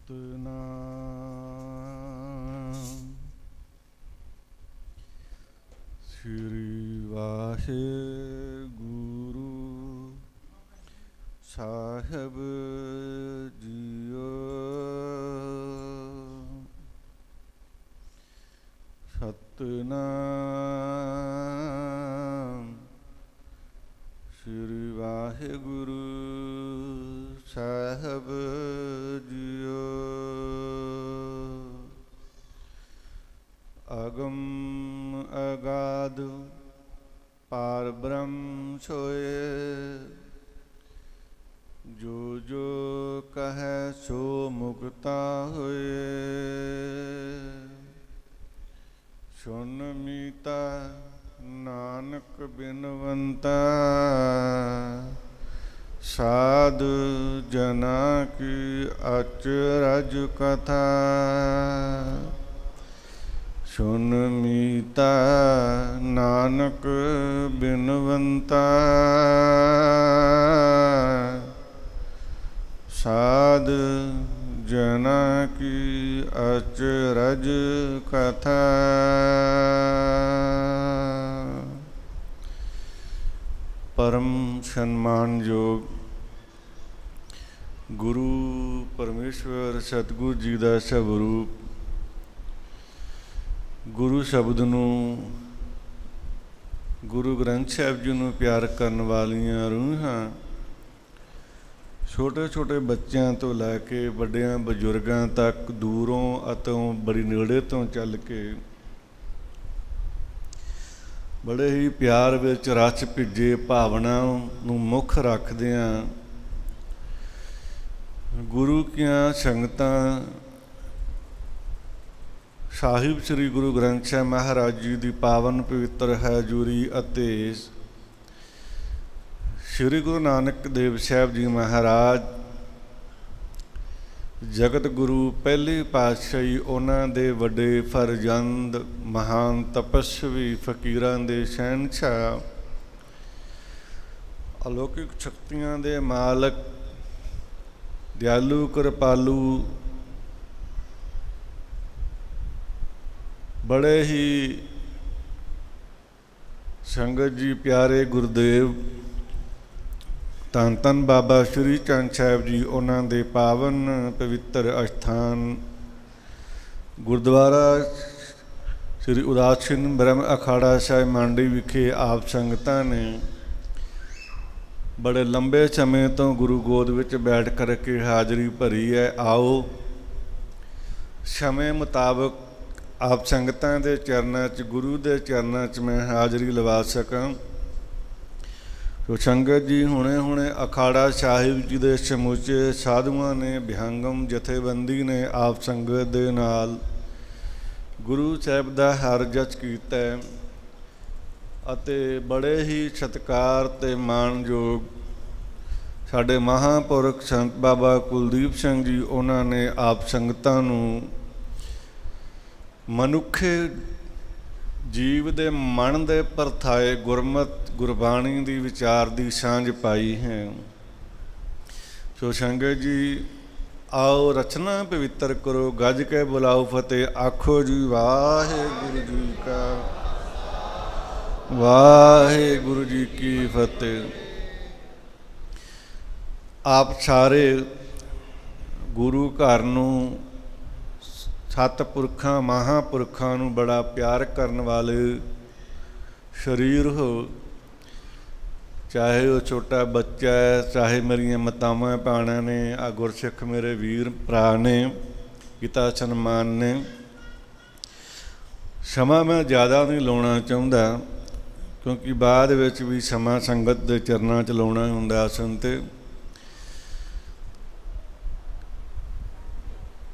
ਸਤਿਨਾਮ ਸ੍ਰੀ ਵਾਹਿਗੁਰੂ ਸਾਹਿਬ JIO. Satnam ਸ੍ਰੀ ਵਾਹਿਗੁਰੂ ਸਾਹਿਬ JIO. ਅਗਮ ਅਗਾਧ ਪਾਰ ਬ੍ਰਹਮ ਸੋਏ, ਜੋ ਜੋ ਕਹੈ ਸੋ ਮੁਕਤਾ ਹੋਏ। ਸੁਨ ਮੀਤਾ ਨਾਨਕ ਬਿਨਵੰਤਾ, ਸਾਧ ਜਨਾ ਕੀ ਅਚਰਜ ਕਥਾ। ਸੁਨ ਮੀਤਾ ਨਾਨਕ ਬਿਨਵੰਤਾ, ਸਾਧ ਜਨਾ ਕੀ ਅਚਰਜ ਕਥਾ। ਪਰਮ ਸਨਮਾਨਯੋਗ ਗੁਰੂ ਪਰਮੇਸ਼ਵਰ ਸਤਿਗੁਰੂ ਜੀ ਦਾ ਸਵਰੂਪ, ਗੁਰੂ ਸ਼ਬਦ ਨੂੰ, ਗੁਰੂ ਗ੍ਰੰਥ ਸਾਹਿਬ ਜੀ ਨੂੰ ਪਿਆਰ ਕਰਨ ਵਾਲੀਆਂ ਰੂਹਾਂ, ਛੋਟੇ ਛੋਟੇ ਬੱਚਿਆਂ ਤੋਂ ਲੈ ਕੇ ਵੱਡਿਆਂ ਬਜ਼ੁਰਗਾਂ ਤੱਕ, ਦੂਰੋਂ ਅਤੇ ਬੜੀ ਨੇੜੇ ਤੋਂ ਚੱਲ ਕੇ ਬੜੇ ਹੀ ਪਿਆਰ ਵਿੱਚ ਰਚ ਭਿੱਜੇ ਭਾਵਨਾ ਨੂੰ ਮੁੱਖ ਰੱਖਦਿਆਂ ਗੁਰੂ ਕੀਆਂ ਸੰਗਤਾਂ ਸਾਹਿਬ ਸ੍ਰੀ ਗੁਰੂ ਗ੍ਰੰਥ ਸਾਹਿਬ ਮਹਾਰਾਜ ਜੀ ਦੀ ਪਾਵਨ ਪਵਿੱਤਰ ਹਜ਼ੂਰੀ ਅਤੇ ਸ੍ਰੀ ਗੁਰੂ ਨਾਨਕ ਦੇਵ ਸਾਹਿਬ ਜੀ ਮਹਾਰਾਜ ਜਗਤ ਗੁਰੂ ਪਹਿਲੇ ਪਾਤਸ਼ਾਹੀ, ਉਹਨਾਂ ਦੇ ਵੱਡੇ ਫਰਜ਼ੰਦ, ਮਹਾਨ ਤਪਸਵੀ, ਫਕੀਰਾਂ ਦੇ ਸ਼ਹਿਨਸ਼ਾਹ, ਅਲੌਕਿਕ ਸ਼ਕਤੀਆਂ ਦੇ ਮਾਲਕ, ਦਿਆਲੂ ਕਿਰਪਾਲੂ, ਬੜੇ ਹੀ ਸੰਗਤ ਜੀ ਪਿਆਰੇ ਗੁਰਦੇਵ ਧੰਨ ਧੰਨ ਬਾਬਾ ਸ਼੍ਰੀ ਚੰਦ ਸਾਹਿਬ ਜੀ, ਉਹਨਾਂ ਦੇ ਪਾਵਨ ਪਵਿੱਤਰ ਅਸਥਾਨ ਗੁਰਦੁਆਰਾ ਸ੍ਰੀ ਉਦਾਸੀਨ ਬ੍ਰਹਮ ਅਖਾੜਾ ਸਾਹਿਬ ਮੰਡੀ ਵਿਖੇ ਆਪ ਸੰਗਤਾਂ ਨੇ ਬੜੇ ਲੰਬੇ ਸਮੇਂ ਤੋਂ ਗੁਰੂ ਗੋਦ ਵਿੱਚ ਬੈਠ ਕਰਕੇ ਹਾਜ਼ਰੀ ਭਰੀ ਹੈ। ਆਓ ਸਮੇਂ ਮੁਤਾਬਕ ਆਪ ਸੰਗਤਾਂ ਦੇ ਚਰਨਾਂ 'ਚ, ਗੁਰੂ ਦੇ ਚਰਨਾਂ 'ਚ ਮੈਂ ਹਾਜ਼ਰੀ ਲਵਾ ਸਕਾਂ। ਸੋ ਸੰਗਤ ਜੀ, ਹੁਣੇ ਅਖਾੜਾ ਸਾਹਿਬ ਜੀ ਦੇ ਸਮੁੱਚੇ ਸਾਧੂਆਂ ਨੇ, ਵਿਹੰਗਮ ਜਥੇਬੰਦੀ ਨੇ ਆਪ ਸੰਗਤ ਦੇ ਨਾਲ ਗੁਰੂ ਸਾਹਿਬ ਦਾ ਹਰ ਜਸ ਕੀਤਾ ਅਤੇ ਬੜੇ ਹੀ ਸਤਿਕਾਰ ਅਤੇ ਮਾਣਯੋਗ ਸਾਡੇ ਮਹਾਂਪੁਰਖ ਸੰਤ ਬਾਬਾ ਕੁਲਦੀਪ ਸਿੰਘ ਜੀ, ਉਹਨਾਂ ਨੇ ਆਪ ਸੰਗਤਾਂ ਨੂੰ ਮਨੁੱਖੇ ਜੀਵ ਦੇ ਮਨ ਦੇ ਪਰਥਾਏ ਗੁਰਮਤਿ ਗੁਰਬਾਣੀ ਦੀ ਵਿਚਾਰ ਦੀ ਸਾਂਝ ਪਾਈ ਹੈ। ਸੋ ਸੰਗਤ ਜੀ, ਆਓ ਰਚਨਾ ਪਵਿੱਤਰ ਕਰੋ, ਗੱਜ ਕੇ ਬੁਲਾਓ ਫਤਿਹ, ਆਖੋ ਜੀ ਵਾਹਿਗੁਰੂ ਜੀ ਕਾ ਵਾਹਿਗੁਰੂ ਜੀ ਕੀ ਫਤਿਹ। ਆਪ ਸਾਰੇ ਗੁਰੂ ਘਰ ਨੂੰ, ਸਤਿਪੁਰਖਾਂ ਮਹਾਂਪੁਰਖਾਂ ਨੂੰ ਬੜਾ ਪਿਆਰ ਕਰਨ ਵਾਲੇ ਸਰੀਰ ਹੋ, ਚਾਹੇ ਉਹ ਛੋਟਾ ਬੱਚਾ ਹੈ, ਚਾਹੇ ਮੇਰੀਆਂ ਮਾਤਾਵਾਂ ਭੈਣਾਂ ਨੇ, ਆ ਗੁਰਸਿੱਖ ਮੇਰੇ ਵੀਰ ਭਰਾ ਨੇ, ਪਿਤਾ ਸਨਮਾਨ ਨੇ। ਸਮਾਂ ਮੈਂ ਜ਼ਿਆਦਾ ਨਹੀਂ ਲਾਉਣਾ ਚਾਹੁੰਦਾ, ਕਿਉਂਕਿ ਬਾਅਦ ਵਿੱਚ ਵੀ ਸਮਾਂ ਸੰਗਤ ਦੇ ਚਰਨਾਂ 'ਚ ਲਾਉਣਾ ਹੁੰਦਾ ਆਸਣ 'ਤੇ।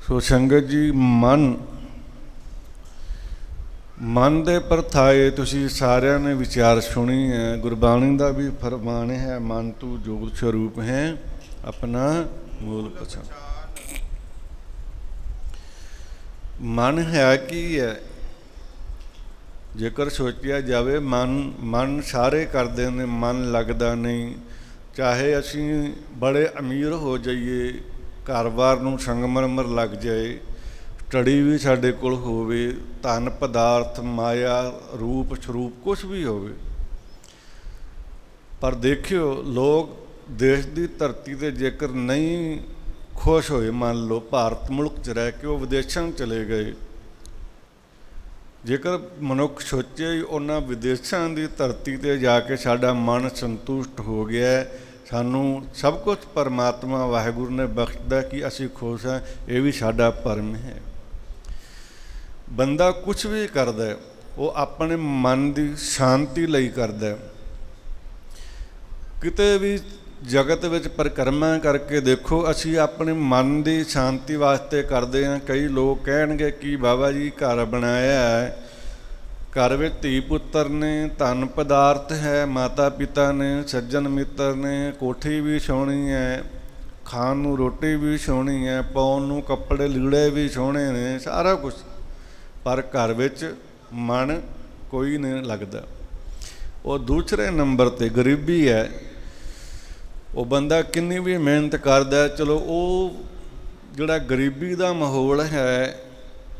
ਸੋ ਸੰਗਤ ਜੀ, ਮਨ ਦੇ ਪਰਥਾਏ ਤੁਸੀਂ ਸਾਰਿਆਂ ਨੇ ਵਿਚਾਰ ਸੁਣੀ ਹੈ। ਗੁਰਬਾਣੀ ਦਾ ਵੀ ਫਰਮਾਨ ਹੈ, ਮਨ ਤੂੰ ਜੋਤ ਸਰੂਪ ਹੈ, ਆਪਣਾ ਮੂਲ ਪਛਾਣ। ਮਨ ਹੈ ਕੀ ਹੈ? ਜੇਕਰ ਸੋਚਿਆ ਜਾਵੇ, ਮਨ ਸਾਰੇ ਕਰਦੇ ਨੇ, ਮਨ ਲੱਗਦਾ ਨਹੀਂ। ਚਾਹੇ ਅਸੀਂ ਬੜੇ ਅਮੀਰ ਹੋ ਜਾਈਏ, ਘਰ-ਬਾਰ ਨੂੰ ਸੰਗਮਰਮਰ ਲੱਗ ਜਾਏ, ਸਟੱਡੀ ਵੀ ਸਾਡੇ ਕੋਲ ਹੋਵੇ, ਧਨ ਪਦਾਰਥ ਮਾਇਆ ਰੂਪ ਸਰੂਪ ਕੁਛ ਵੀ ਹੋਵੇ, ਪਰ ਦੇਖਿਓ ਲੋਕ ਦੇਸ਼ ਦੀ ਧਰਤੀ 'ਤੇ ਜੇਕਰ ਨਹੀਂ ਖੁਸ਼ ਹੋਏ, ਮੰਨ ਲਓ ਭਾਰਤ ਮੁਲਕ 'ਚ ਰਹਿ ਕੇ ਉਹ ਵਿਦੇਸ਼ਾਂ ਚਲੇ ਗਏ, ਜੇਕਰ ਮਨੁੱਖ ਸੋਚੇ ਉਹਨਾਂ ਵਿਦੇਸ਼ਾਂ ਦੀ ਧਰਤੀ 'ਤੇ ਜਾ ਕੇ ਸਾਡਾ ਮਨ ਸੰਤੁਸ਼ਟ ਹੋ ਗਿਆ, ਸਾਨੂੰ ਸਭ ਕੁਝ ਪਰਮਾਤਮਾ ਵਾਹਿਗੁਰੂ ਨੇ ਬਖਸ਼ਦਾ ਕਿ ਅਸੀਂ ਖੁਸ਼ ਹਾਂ, ਇਹ ਵੀ ਸਾਡਾ ਭਰਮ ਹੈ। ਬੰਦਾ ਕੁਛ ਵੀ ਕਰਦਾ ਉਹ ਆਪਣੇ ਮਨ ਦੀ ਸ਼ਾਂਤੀ ਲਈ ਕਰਦਾ। ਕਿਤੇ ਵੀ ਜਗਤ ਵਿੱਚ ਪਰਿਕਰਮਾ ਕਰਕੇ ਦੇਖੋ, ਅਸੀਂ ਆਪਣੇ ਮਨ ਦੀ ਸ਼ਾਂਤੀ ਵਾਸਤੇ ਕਰਦੇ ਹਾਂ। ਕਈ ਲੋਕ ਕਹਿਣਗੇ ਕਿ ਬਾਬਾ ਜੀ ਘਰ ਬਣਾਇਆ ਹੈ, ਘਰ ਵਿੱਚ ਧੀ ਪੁੱਤਰ ਨੇ, ਧਨ ਪਦਾਰਥ ਹੈ, ਮਾਤਾ ਪਿਤਾ ਨੇ, ਸੱਜਣ ਮਿੱਤਰ ਨੇ, ਕੋਠੀ ਵੀ ਸੋਹਣੀ ਹੈ, ਖਾਣ ਨੂੰ ਰੋਟੀ ਵੀ ਸੋਹਣੀ ਹੈ, ਪਾਉਣ ਨੂੰ ਕੱਪੜੇ ਲੀੜੇ ਵੀ ਸੋਹਣੇ ਨੇ, ਸਾਰਾ ਕੁਛ, ਪਰ ਘਰ ਵਿੱਚ ਮਨ ਕੋਈ ਨਹੀਂ ਲੱਗਦਾ। ਉਹ ਦੂਸਰੇ ਨੰਬਰ 'ਤੇ ਗਰੀਬੀ ਹੈ। ਉਹ ਬੰਦਾ ਕਿੰਨੀ ਵੀ ਮਿਹਨਤ ਕਰਦਾ, ਚਲੋ ਉਹ ਜਿਹੜਾ ਗਰੀਬੀ ਦਾ ਮਾਹੌਲ ਹੈ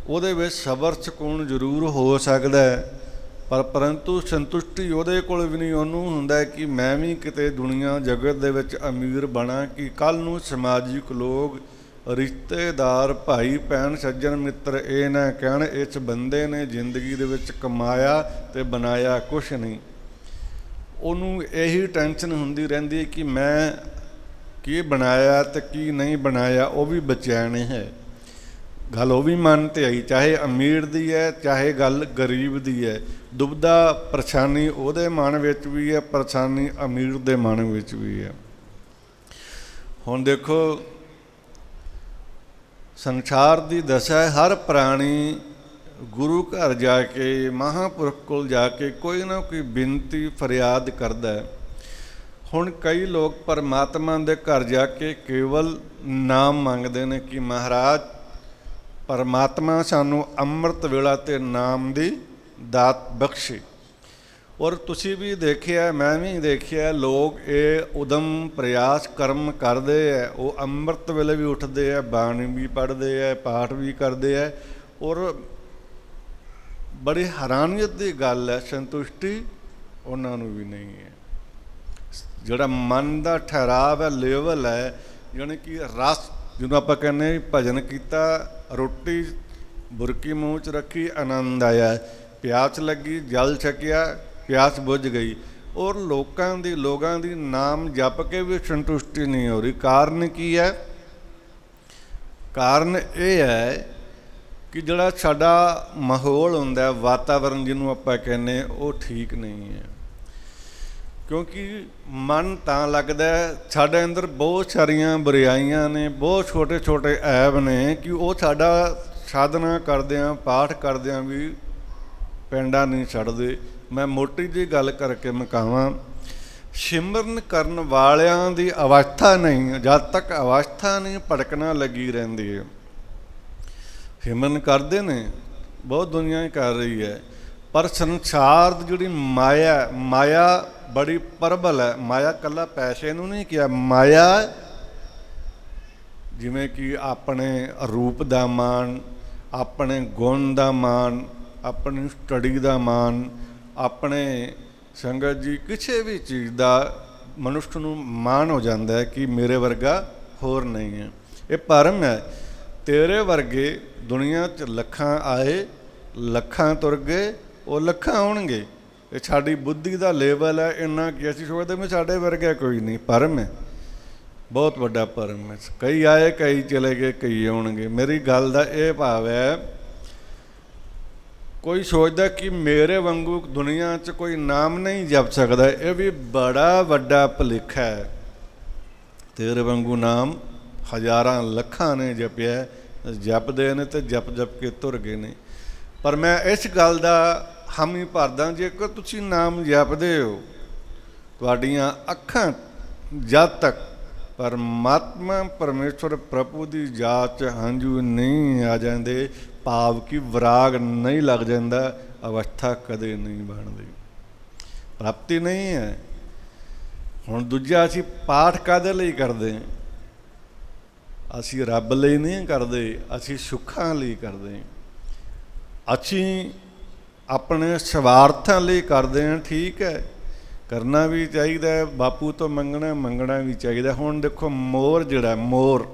ਉਹਦੇ ਵਿੱਚ ਸਬਰ ਸਕੂਨ ਜ਼ਰੂਰ ਹੋ ਸਕਦਾ, ਪਰ ਪਰੰਤੂ ਸੰਤੁਸ਼ਟੀ ਉਹਦੇ ਕੋਲ ਵੀ ਨਹੀਂ। ਉਹਨੂੰ ਹੁੰਦਾ ਕਿ ਮੈਂ ਵੀ ਕਿਤੇ ਦੁਨੀਆ ਜਗਤ ਦੇ ਵਿੱਚ ਅਮੀਰ ਬਣਾ, ਕਿ ਕੱਲ੍ਹ ਨੂੰ ਸਮਾਜਿਕ ਲੋਕ, ਰਿਸ਼ਤੇਦਾਰ, ਭਾਈ ਭੈਣ, ਸੱਜਣ ਮਿੱਤਰ ਇਹ ਨਾ ਕਹਿਣ ਇਸ ਬੰਦੇ ਨੇ ਜ਼ਿੰਦਗੀ ਦੇ ਵਿੱਚ ਕਮਾਇਆ ਅਤੇ ਬਣਾਇਆ ਕੁਛ ਨਹੀਂ। ਉਹਨੂੰ ਇਹੀ ਟੈਨਸ਼ਨ ਹੁੰਦੀ ਰਹਿੰਦੀ ਹੈ ਕਿ ਮੈਂ ਕੀ ਬਣਾਇਆ ਅਤੇ ਕੀ ਨਹੀਂ ਬਣਾਇਆ, ਉਹ ਵੀ ਬਚੈਨ ਹੈ। ਗੱਲ ਉਹ ਵੀ ਮਨ 'ਤੇ ਆਈ, ਚਾਹੇ ਅਮੀਰ ਦੀ ਹੈ ਚਾਹੇ ਗੱਲ ਗਰੀਬ ਦੀ ਹੈ। ਦੁਬਿਧਾ ਪਰੇਸ਼ਾਨੀ ਉਹਦੇ ਮਨ ਵਿੱਚ ਵੀ ਹੈ, ਪਰੇਸ਼ਾਨੀ ਅਮੀਰ ਦੇ ਮਨ ਵਿੱਚ ਵੀ ਹੈ। ਹੁਣ ਦੇਖੋ ਸੰਸਾਰ ਦੀ ਦਸ਼ਾ ਹੈ, ਹਰ ਪ੍ਰਾਣੀ ਗੁਰੂ ਘਰ ਜਾ ਕੇ, ਮਹਾਂਪੁਰਖ ਕੋਲ ਜਾ ਕੇ ਕੋਈ ਨਾ ਕੋਈ ਬੇਨਤੀ ਫਰਿਆਦ ਕਰਦਾ ਹੈ। ਹੁਣ ਕਈ ਲੋਕ ਪਰਮਾਤਮਾ ਦੇ ਘਰ ਜਾ ਕੇ ਕੇਵਲ ਨਾਮ ਮੰਗਦੇ ਨੇ ਕਿ ਮਹਾਰਾਜ ਪਰਮਾਤਮਾ ਸਾਨੂੰ ਅੰਮ੍ਰਿਤ ਵੇਲਾ ਅਤੇ ਨਾਮ ਦੀ ਦਾਤ ਬਖਸ਼ੇ। ਔਰ ਤੁਸੀਂ ਵੀ ਦੇਖਿਆ, ਮੈਂ ਵੀ ਦੇਖਿਆ, ਲੋਕ ਇਹ ਉਦਮ ਪ੍ਰਯਾਸ ਕਰਮ ਕਰਦੇ ਹੈ। ਉਹ ਅੰਮ੍ਰਿਤ ਵੇਲੇ ਵੀ ਉੱਠਦੇ ਹੈ, ਬਾਣੀ ਵੀ ਪੜ੍ਹਦੇ ਹੈ, ਪਾਠ ਵੀ ਕਰਦੇ ਹੈ, ਔਰ ਬੜੀ ਹੈਰਾਨੀਅਤ ਦੀ ਗੱਲ ਹੈ, ਸੰਤੁਸ਼ਟੀ ਉਹਨਾਂ ਨੂੰ ਵੀ ਨਹੀਂ ਹੈ। ਜਿਹੜਾ ਮਨ ਦਾ ਠਹਿਰਾਵ ਹੈ, ਲੈਵਲ ਹੈ, ਜਾਣੀ ਕਿ ਰਸ, ਜਿਹਨੂੰ ਆਪਾਂ ਕਹਿੰਦੇ ਭਜਨ ਕੀਤਾ, ਰੋਟੀ ਬੁਰਕੀ ਮੂੰਹ 'ਚ ਰੱਖੀ, ਆਨੰਦ ਆਇਆ, ਪਿਆਸ ਲੱਗੀ, ਜਲ ਛਕਿਆ, ਪਿਆਸ ਬੁੱਝ ਗਈ। ਔਰ ਲੋਕਾਂ ਦੀ ਨਾਮ ਜਪ ਕੇ ਵੀ ਸੰਤੁਸ਼ਟੀ ਨਹੀਂ ਹੋ ਰਹੀ। ਕਾਰਨ ਕੀ ਹੈ? ਕਾਰਨ ਇਹ ਹੈ ਕਿ ਜਿਹੜਾ ਸਾਡਾ ਮਾਹੌਲ ਹੁੰਦਾ, ਵਾਤਾਵਰਨ ਜਿਹਨੂੰ ਆਪਾਂ ਕਹਿੰਦੇ, ਉਹ ਠੀਕ ਨਹੀਂ ਹੈ। ਕਿਉਂਕਿ ਮਨ ਤਾਂ ਲੱਗਦਾ ਸਾਡੇ ਅੰਦਰ ਬਹੁਤ ਸਾਰੀਆਂ ਬੁਰਾਈਆਂ ਨੇ, ਬਹੁਤ ਛੋਟੇ ਛੋਟੇ ਐਬ ਨੇ ਕਿ ਉਹ ਸਾਡਾ ਸਾਧਨਾ ਕਰਦਿਆਂ, ਪਾਠ ਕਰਦਿਆਂ ਵੀ ਪੈਂਡਾ ਨਹੀਂ ਛੱਡਦੇ। ਮੈਂ ਮੋਟੀ ਜਿਹੀ ਗੱਲ ਕਰਕੇ ਮੁਕਾਵਾਂ, ਸਿਮਰਨ ਕਰਨ ਵਾਲਿਆਂ ਦੀ ਅਵਸਥਾ ਨਹੀਂ, ਜਦ ਤੱਕ ਅਵਸਥਾ ਨਹੀਂ ਭਟਕਣਾ ਲੱਗੀ ਰਹਿੰਦੀ ਹੈ। ਸਿਮਰਨ ਕਰਦੇ ਨੇ, ਬਹੁਤ ਦੁਨੀਆ ਹੀ ਕਰ ਰਹੀ ਹੈ, ਪਰ ਸੰਸਾਰ ਦੀ ਜਿਹੜੀ ਮਾਇਆ ਬੜੀ ਪ੍ਰਬਲ ਹੈ। ਮਾਇਆ ਇਕੱਲਾ ਪੈਸੇ ਨੂੰ ਨਹੀਂ ਕਿਹਾ, ਮਾਇਆ ਜਿਵੇਂ ਕਿ ਆਪਣੇ ਰੂਪ ਦਾ ਮਾਣ, ਆਪਣੇ ਗੁਣ ਦਾ ਮਾਣ, ਆਪਣੀ ਸਟੱਡੀ ਦਾ ਮਾਣ, ਆਪਣੇ ਸੰਗਤ ਜੀ ਕਿਸੇ ਵੀ ਚੀਜ਼ ਦਾ ਮਨੁੱਖ ਨੂੰ ਮਾਣ ਹੋ ਜਾਂਦਾ ਹੈ ਕਿ ਮੇਰੇ ਵਰਗਾ ਹੋਰ ਨਹੀਂ ਹੈ। ਇਹ ਭਰਮ ਹੈ। ਤੇਰੇ ਵਰਗੇ ਦੁਨੀਆ 'ਚ ਲੱਖਾਂ ਆਏ, ਲੱਖਾਂ ਤੁਰ ਗਏ, ਉਹ ਲੱਖਾਂ ਆਉਣਗੇ। ਇਹ ਸਾਡੀ ਬੁੱਧੀ ਦਾ ਲੈਵਲ ਹੈ, ਇੰਨਾ ਕਿ ਅਸੀਂ ਸੋਚਦੇ ਵੀ ਸਾਡੇ ਵਰਗਾ ਕੋਈ ਨਹੀਂ। ਭਰਮ ਹੈ, ਬਹੁਤ ਵੱਡਾ ਭਰਮ ਹੈ। ਕਈ ਆਏ, ਕਈ ਚਲੇ ਗਏ, ਕਈ ਆਉਣਗੇ। ਮੇਰੀ ਗੱਲ ਦਾ ਇਹ ਭਾਵ ਹੈ, ਕੋਈ ਸੋਚਦਾ ਕਿ ਮੇਰੇ ਵਾਂਗੂ ਦੁਨੀਆ 'ਚ ਕੋਈ ਨਾਮ ਨਹੀਂ ਜਪ ਸਕਦਾ, ਇਹ ਵੀ ਬੜਾ ਵੱਡਾ ਭੁਲੇਖਾ ਹੈ। ਤੇਰੇ ਵਾਂਗੂ ਨਾਮ ਹਜ਼ਾਰਾਂ ਲੱਖਾਂ ਨੇ ਜਪਿਆ, ਜਪਦੇ ਨੇ ਅਤੇ ਜਪ ਕੇ ਤੁਰ ਗਏ ਨੇ। ਪਰ ਮੈਂ ਇਸ ਗੱਲ ਦਾ ਹਾਮੀ ਭਰਦਾ, ਜੇਕਰ ਤੁਸੀਂ ਨਾਮ ਜਪਦੇ ਹੋ, ਤੁਹਾਡੀਆਂ ਅੱਖਾਂ ਜਦ ਤੱਕ ਪਰਮਾਤਮਾ ਪਰਮੇਸ਼ਵਰ ਪ੍ਰਭੂ ਦੀ ਯਾਦ 'ਚ ਹੰਝੂ ਨਹੀਂ ਆ ਜਾਂਦੇ, ਭਾਵ ਕਿ ਵਿਰਾਗ ਨਹੀਂ ਲੱਗ ਜਾਂਦਾ, ਅਵਸਥਾ ਕਦੇ ਨਹੀਂ ਬਣਦੀ, ਪ੍ਰਾਪਤੀ ਨਹੀਂ ਹੈ। ਹੁਣ ਦੂਜਾ, ਅਸੀਂ ਪਾਠ ਕਾਹਦੇ ਲਈ ਕਰਦੇ ਹਾਂ? ਅਸੀਂ ਰੱਬ ਲਈ ਨਹੀਂ ਕਰਦੇ, ਅਸੀਂ ਸੁੱਖਾਂ ਲਈ ਕਰਦੇ ਹਾਂ। ਅਸੀਂ ਆਪਣੇ ਸਵਾਰਥਾਂ ਲਈ ਕਰਦੇ ਹਾਂ, ਠੀਕ ਹੈ, ਕਰਨਾ ਵੀ ਚਾਹੀਦਾ, ਬਾਪੂ ਤੋਂ ਮੰਗਣਾ ਵੀ ਚਾਹੀਦਾ। ਹੁਣ ਦੇਖੋ ਮੋਰ ਜਿਹੜਾ, ਮੋਰ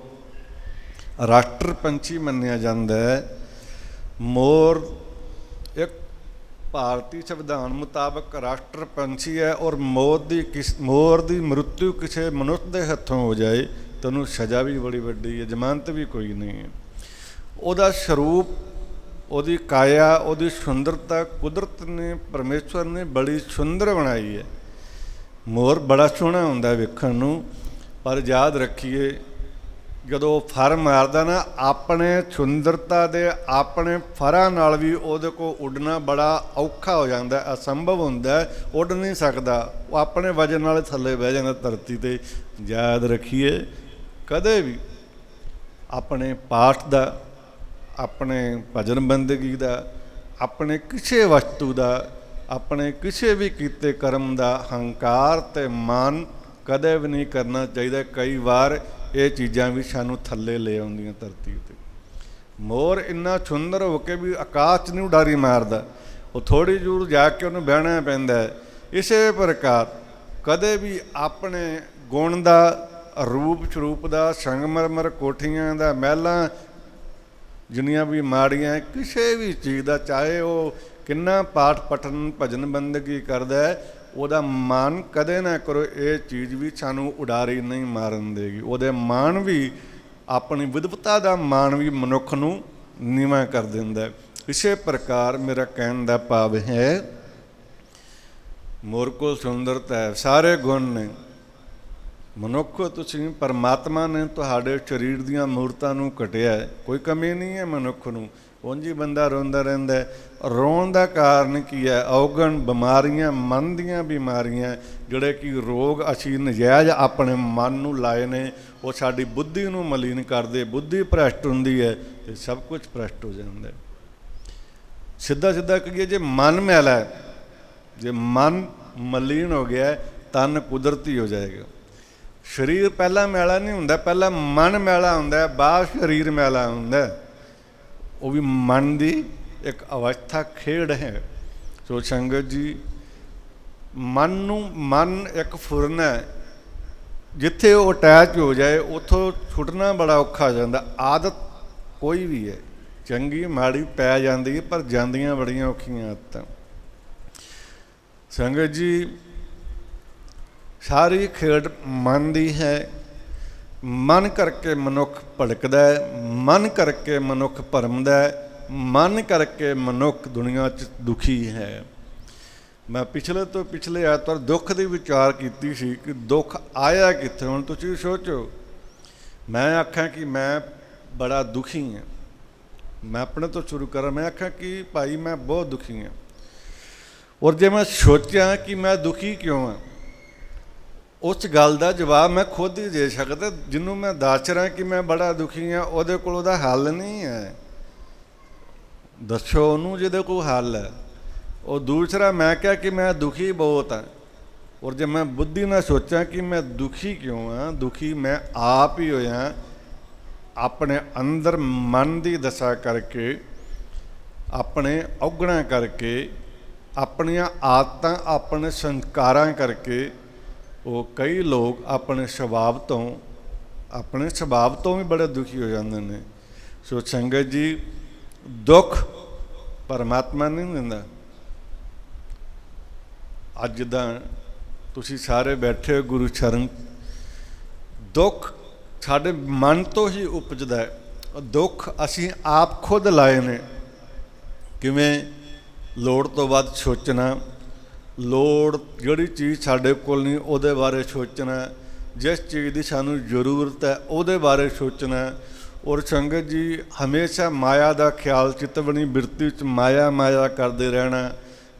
ਰਾਸ਼ਟਰ ਪੰਛੀ ਮੰਨਿਆ ਜਾਂਦਾ ਹੈ। ਮੋਰ ਇੱਕ ਭਾਰਤੀ ਸੰਵਿਧਾਨ ਮੁਤਾਬਕ ਰਾਸ਼ਟਰ ਪੰਛੀ ਹੈ, ਔਰ ਮੋਰ ਦੀ ਮ੍ਰਿਤੂ ਕਿਸੇ ਮਨੁੱਖ ਦੇ ਹੱਥੋਂ ਹੋ ਜਾਏ ਤਾਂ ਉਹਨੂੰ ਸਜ਼ਾ ਵੀ ਬੜੀ ਵੱਡੀ ਹੈ, ਜ਼ਮਾਨਤ ਵੀ ਕੋਈ ਨਹੀਂ ਹੈ। ਉਹਦਾ ਸਰੂਪ, ਉਹਦੀ ਕਾਇਆ, ਉਹਦੀ ਸੁੰਦਰਤਾ ਕੁਦਰਤ ਨੇ, ਪਰਮੇਸ਼ਵਰ ਨੇ ਬੜੀ ਸੁੰਦਰ ਬਣਾਈ ਹੈ। ਮੋਰ ਬੜਾ ਸੋਹਣਾ ਹੁੰਦਾ ਵੇਖਣ ਨੂੰ, ਪਰ ਯਾਦ ਰੱਖੀਏ ਜਦੋਂ ਉਹ ਫਰ ਮਾਰਦਾ ਨਾ, ਆਪਣੇ ਸੁੰਦਰਤਾ ਦੇ ਆਪਣੇ ਫਰਾਂ ਨਾਲ ਵੀ ਉਹਦੇ ਕੋਲ ਉੱਡਣਾ ਬੜਾ ਔਖਾ ਹੋ ਜਾਂਦਾ, ਅਸੰਭਵ ਹੁੰਦਾ, ਉੱਡ ਨਹੀਂ ਸਕਦਾ, ਉਹ ਆਪਣੇ ਵਜਨ ਨਾਲ ਥੱਲੇ ਬਹਿ ਜਾਂਦਾ ਧਰਤੀ 'ਤੇ। ਯਾਦ ਰੱਖੀਏ ਕਦੇ ਵੀ ਆਪਣੇ ਪਾਠ ਦਾ, ਆਪਣੇ ਭਜਨ ਬੰਦਗੀ ਦਾ, ਆਪਣੇ ਕਿਸੇ ਵਸਤੂ ਦਾ, ਆਪਣੇ ਕਿਸੇ ਵੀ ਕੀਤੇ ਕਰਮ ਦਾ ਹੰਕਾਰ ਅਤੇ ਮਾਨ ਕਦੇ ਵੀ ਨਹੀਂ ਕਰਨਾ ਚਾਹੀਦਾ। ਕਈ ਵਾਰ ਇਹ ਚੀਜ਼ਾਂ ਵੀ ਸਾਨੂੰ ਥੱਲੇ ਲੈ ਆਉਂਦੀਆਂ ਧਰਤੀ ਉੱਤੇ। ਮੋਰ ਇੰਨਾ ਸੁੰਦਰ ਹੋ ਕੇ ਵੀ ਆਕਾਸ਼ 'ਚ ਨਹੀਂ ਉਡਾਰੀ ਮਾਰਦਾ, ਉਹ ਥੋੜ੍ਹੀ ਦੂਰ ਜਾ ਕੇ ਉਹਨੂੰ ਬਹਿਣਾ ਪੈਂਦਾ ਹੈ। ਇਸੇ ਪ੍ਰਕਾਰ ਕਦੇ ਵੀ ਆਪਣੇ ਗੁਣ ਦਾ, ਰੂਪ ਸਰੂਪ ਦਾ, ਸੰਗਮਰਮਰ ਕੋਠੀਆਂ ਦਾ, ਮਹਿਲਾਂ ਜਿੰਨੀਆਂ ਵੀ ਮਾੜੀਆਂ, ਕਿਸੇ ਵੀ ਚੀਜ਼ ਦਾ, ਚਾਹੇ ਉਹ ਕਿੰਨਾ ਪਾਠ ਪਠਨ ਭਜਨ ਬੰਦਗੀ ਕਰਦਾ ਹੈ, ਉਹਦਾ ਮਾਣ ਕਦੇ ਨਾ ਕਰੋ। ਇਹ ਚੀਜ਼ ਵੀ ਸਾਨੂੰ ਉਡਾਰੀ ਨਹੀਂ ਮਾਰਨ ਦੇਗੀ। ਉਹਦੇ ਮਾਣ ਵੀ, ਆਪਣੀ ਵਿਦਵਤਾ ਦਾ ਮਾਣ ਵੀ ਮਨੁੱਖ ਨੂੰ ਨੀਵਾਂ ਕਰ ਦਿੰਦਾ। ਇਸੇ ਪ੍ਰਕਾਰ ਮੇਰਾ ਕਹਿਣ ਦਾ ਭਾਵ ਹੈ, ਮੋਰ ਕੋਲ ਸੁੰਦਰਤਾ ਹੈ, ਸਾਰੇ ਗੁਣ ਨੇ। ਮਨੁੱਖ ਤੁਸੀਂ, ਪਰਮਾਤਮਾ ਨੇ ਤੁਹਾਡੇ ਸਰੀਰ ਦੀਆਂ ਮੂਰਤਾਂ ਨੂੰ ਕੱਟਿਆ, ਕੋਈ ਕਮੀ ਨਹੀਂ ਹੈ ਮਨੁੱਖ ਨੂੰ। ਉਂਝ ਹੀ ਬੰਦਾ ਰੋਂਦਾ ਰਹਿੰਦਾ। ਰੋਣ ਦਾ ਕਾਰਨ ਕੀ ਹੈ? ਔਗਣ, ਬਿਮਾਰੀਆਂ, ਮਨ ਦੀਆਂ ਬਿਮਾਰੀਆਂ, ਜਿਹੜੇ ਕਿ ਰੋਗ ਅਸੀਂ ਨਜਾਇਜ਼ ਆਪਣੇ ਮਨ ਨੂੰ ਲਾਏ ਨੇ, ਉਹ ਸਾਡੀ ਬੁੱਧੀ ਨੂੰ ਮਲੀਨ ਕਰਦੇ। ਬੁੱਧੀ ਭ੍ਰਸ਼ਟ ਹੁੰਦੀ ਹੈ ਅਤੇ ਸਭ ਕੁਝ ਭ੍ਰਸ਼ਟ ਹੋ ਜਾਂਦਾ। ਸਿੱਧਾ ਸਿੱਧਾ ਕਹੀਏ, ਜੇ ਮਨ ਮੈਲਾ ਹੈ, ਜੇ ਮਨ ਮਲੀਨ ਹੋ ਗਿਆ, ਤਨ ਕੁਦਰਤੀ ਹੋ ਜਾਏਗਾ। ਸਰੀਰ ਪਹਿਲਾਂ ਮੈਲਾ ਨਹੀਂ ਹੁੰਦਾ, ਪਹਿਲਾਂ ਮਨ ਮੈਲਾ ਹੁੰਦਾ, ਬਾਅਦ ਸਰੀਰ ਮੈਲਾ ਹੁੰਦਾ। ਉਹ ਵੀ ਮਨ ਦੀ ਇੱਕ ਅਵਸਥਾ, ਖੇਡ ਹੈ। ਸੋ ਸੰਗਤ ਜੀ, ਮਨ ਇੱਕ ਫੁਰਨ ਹੈ, ਜਿੱਥੇ ਉਹ ਅਟੈਚ ਹੋ ਜਾਏ ਉੱਥੋਂ ਛੁੱਟਣਾ ਬੜਾ ਔਖਾ ਹੋ ਜਾਂਦਾ। ਆਦਤ ਕੋਈ ਵੀ ਹੈ, ਚੰਗੀ ਮਾੜੀ ਪੈ ਜਾਂਦੀ ਹੈ, ਪਰ ਜਾਂਦੀਆਂ ਬੜੀਆਂ ਔਖੀਆਂ ਆਦਤਾਂ। ਸੰਗਤ ਜੀ, ਸਾਰੀ ਖੇਡ ਮਨ ਦੀ ਹੈ। ਮਨ ਕਰਕੇ ਮਨੁੱਖ ਭੜਕਦਾ ਹੈ, ਮਨ ਕਰਕੇ ਮਨੁੱਖ ਭਰਮਦਾ ਹੈ, ਮਨ ਕਰਕੇ ਮਨੁੱਖ ਦੁਨੀਆ 'ਚ ਦੁਖੀ ਹੈ। ਮੈਂ ਪਿਛਲੇ ਤੋਂ ਪਿਛਲੇ ਐਤਵਾਰ ਦੁੱਖ ਦੀ ਵਿਚਾਰ ਕੀਤੀ ਸੀ ਕਿ ਦੁੱਖ ਆਇਆ ਕਿੱਥੇ। ਹੁਣ ਤੁਸੀਂ ਸੋਚੋ, ਮੈਂ ਆਖਾਂ ਕਿ ਮੈਂ ਬੜਾ ਦੁਖੀ ਹਾਂ, ਮੈਂ ਆਪਣੇ ਤੋਂ ਸ਼ੁਰੂ ਕਰਾਂ, ਮੈਂ ਆਖਾਂ ਕਿ ਭਾਈ ਮੈਂ ਬਹੁਤ ਦੁਖੀ ਹਾਂ, ਔਰ ਜੇ ਮੈਂ ਸੋਚਾਂ ਕਿ ਮੈਂ ਦੁਖੀ ਕਿਉਂ ਹਾਂ, ਉਸ ਗੱਲ ਦਾ ਜਵਾਬ ਮੈਂ ਖੁਦ ਹੀ ਦੇ ਸਕਦਾ। ਜਿਹਨੂੰ ਮੈਂ ਦੱਸ ਰਿਹਾ ਕਿ ਮੈਂ ਬੜਾ ਦੁਖੀ ਹਾਂ, ਉਹਦੇ ਕੋਲ ਉਹਦਾ ਹੱਲ ਨਹੀਂ ਹੈ। ਦੱਸੋ ਉਹਨੂੰ ਜਿਹਦੇ ਕੋਲ ਹੱਲ ਹੈ। ਉਹ ਦੂਸਰਾ, ਮੈਂ ਕਿਹਾ ਕਿ ਮੈਂ ਦੁਖੀ ਬਹੁਤ ਹਾਂ, ਔਰ ਜੇ ਮੈਂ ਬੁੱਧੀ ਨਾਲ ਸੋਚਾਂ ਕਿ ਮੈਂ ਦੁਖੀ ਕਿਉਂ ਹਾਂ, ਦੁਖੀ ਮੈਂ ਆਪ ਹੀ ਹੋਇਆ, ਆਪਣੇ ਅੰਦਰ ਮਨ ਦੀ ਦਸ਼ਾ ਕਰਕੇ, ਆਪਣੇ ਔਗਣਾਂ ਕਰਕੇ, ਆਪਣੀਆਂ ਆਦਤਾਂ, ਆਪਣੇ ਸੰਸਕਾਰਾਂ ਕਰਕੇ। ਉਹ ਕਈ ਲੋਕ ਆਪਣੇ ਸੁਭਾਅ ਤੋਂ ਵੀ ਬੜੇ ਦੁਖੀ ਹੋ ਜਾਂਦੇ ਨੇ। ਸੋ ਸੰਗਤ ਜੀ, ਦੁੱਖ ਪਰਮਾਤਮਾ ਨਹੀਂ ਦਿੰਦਾ। ਅੱਜ ਜਿੱਦਾਂ ਤੁਸੀਂ ਸਾਰੇ ਬੈਠੇ ਹੋ ਗੁਰੂ ਚਰਨ, ਦੁੱਖ ਸਾਡੇ ਮਨ ਤੋਂ ਹੀ ਉਪਜਦਾ ਹੈ। ਦੁੱਖ ਅਸੀਂ ਆਪ ਖੁਦ ਲਾਏ ਨੇ। ਕਿਵੇਂ? ਲੋੜ ਤੋਂ ਵੱਧ ਸੋਚਣਾ, ਲੋੜ ਜਿਹੜੀ ਚੀਜ਼ ਸਾਡੇ ਕੋਲ ਨਹੀਂ ਉਹਦੇ ਬਾਰੇ ਸੋਚਣਾ, ਜਿਸ ਚੀਜ਼ ਦੀ ਸਾਨੂੰ ਜ਼ਰੂਰਤ ਹੈ ਉਹਦੇ ਬਾਰੇ ਸੋਚਣਾ। ਔਰ ਸੰਗਤ ਜੀ, ਹਮੇਸ਼ਾ ਮਾਇਆ ਦਾ ਖਿਆਲ, ਚਿਤਵਣੀ ਬਿਰਤੀ 'ਚ ਮਾਇਆ ਕਰਦੇ ਰਹਿਣਾ।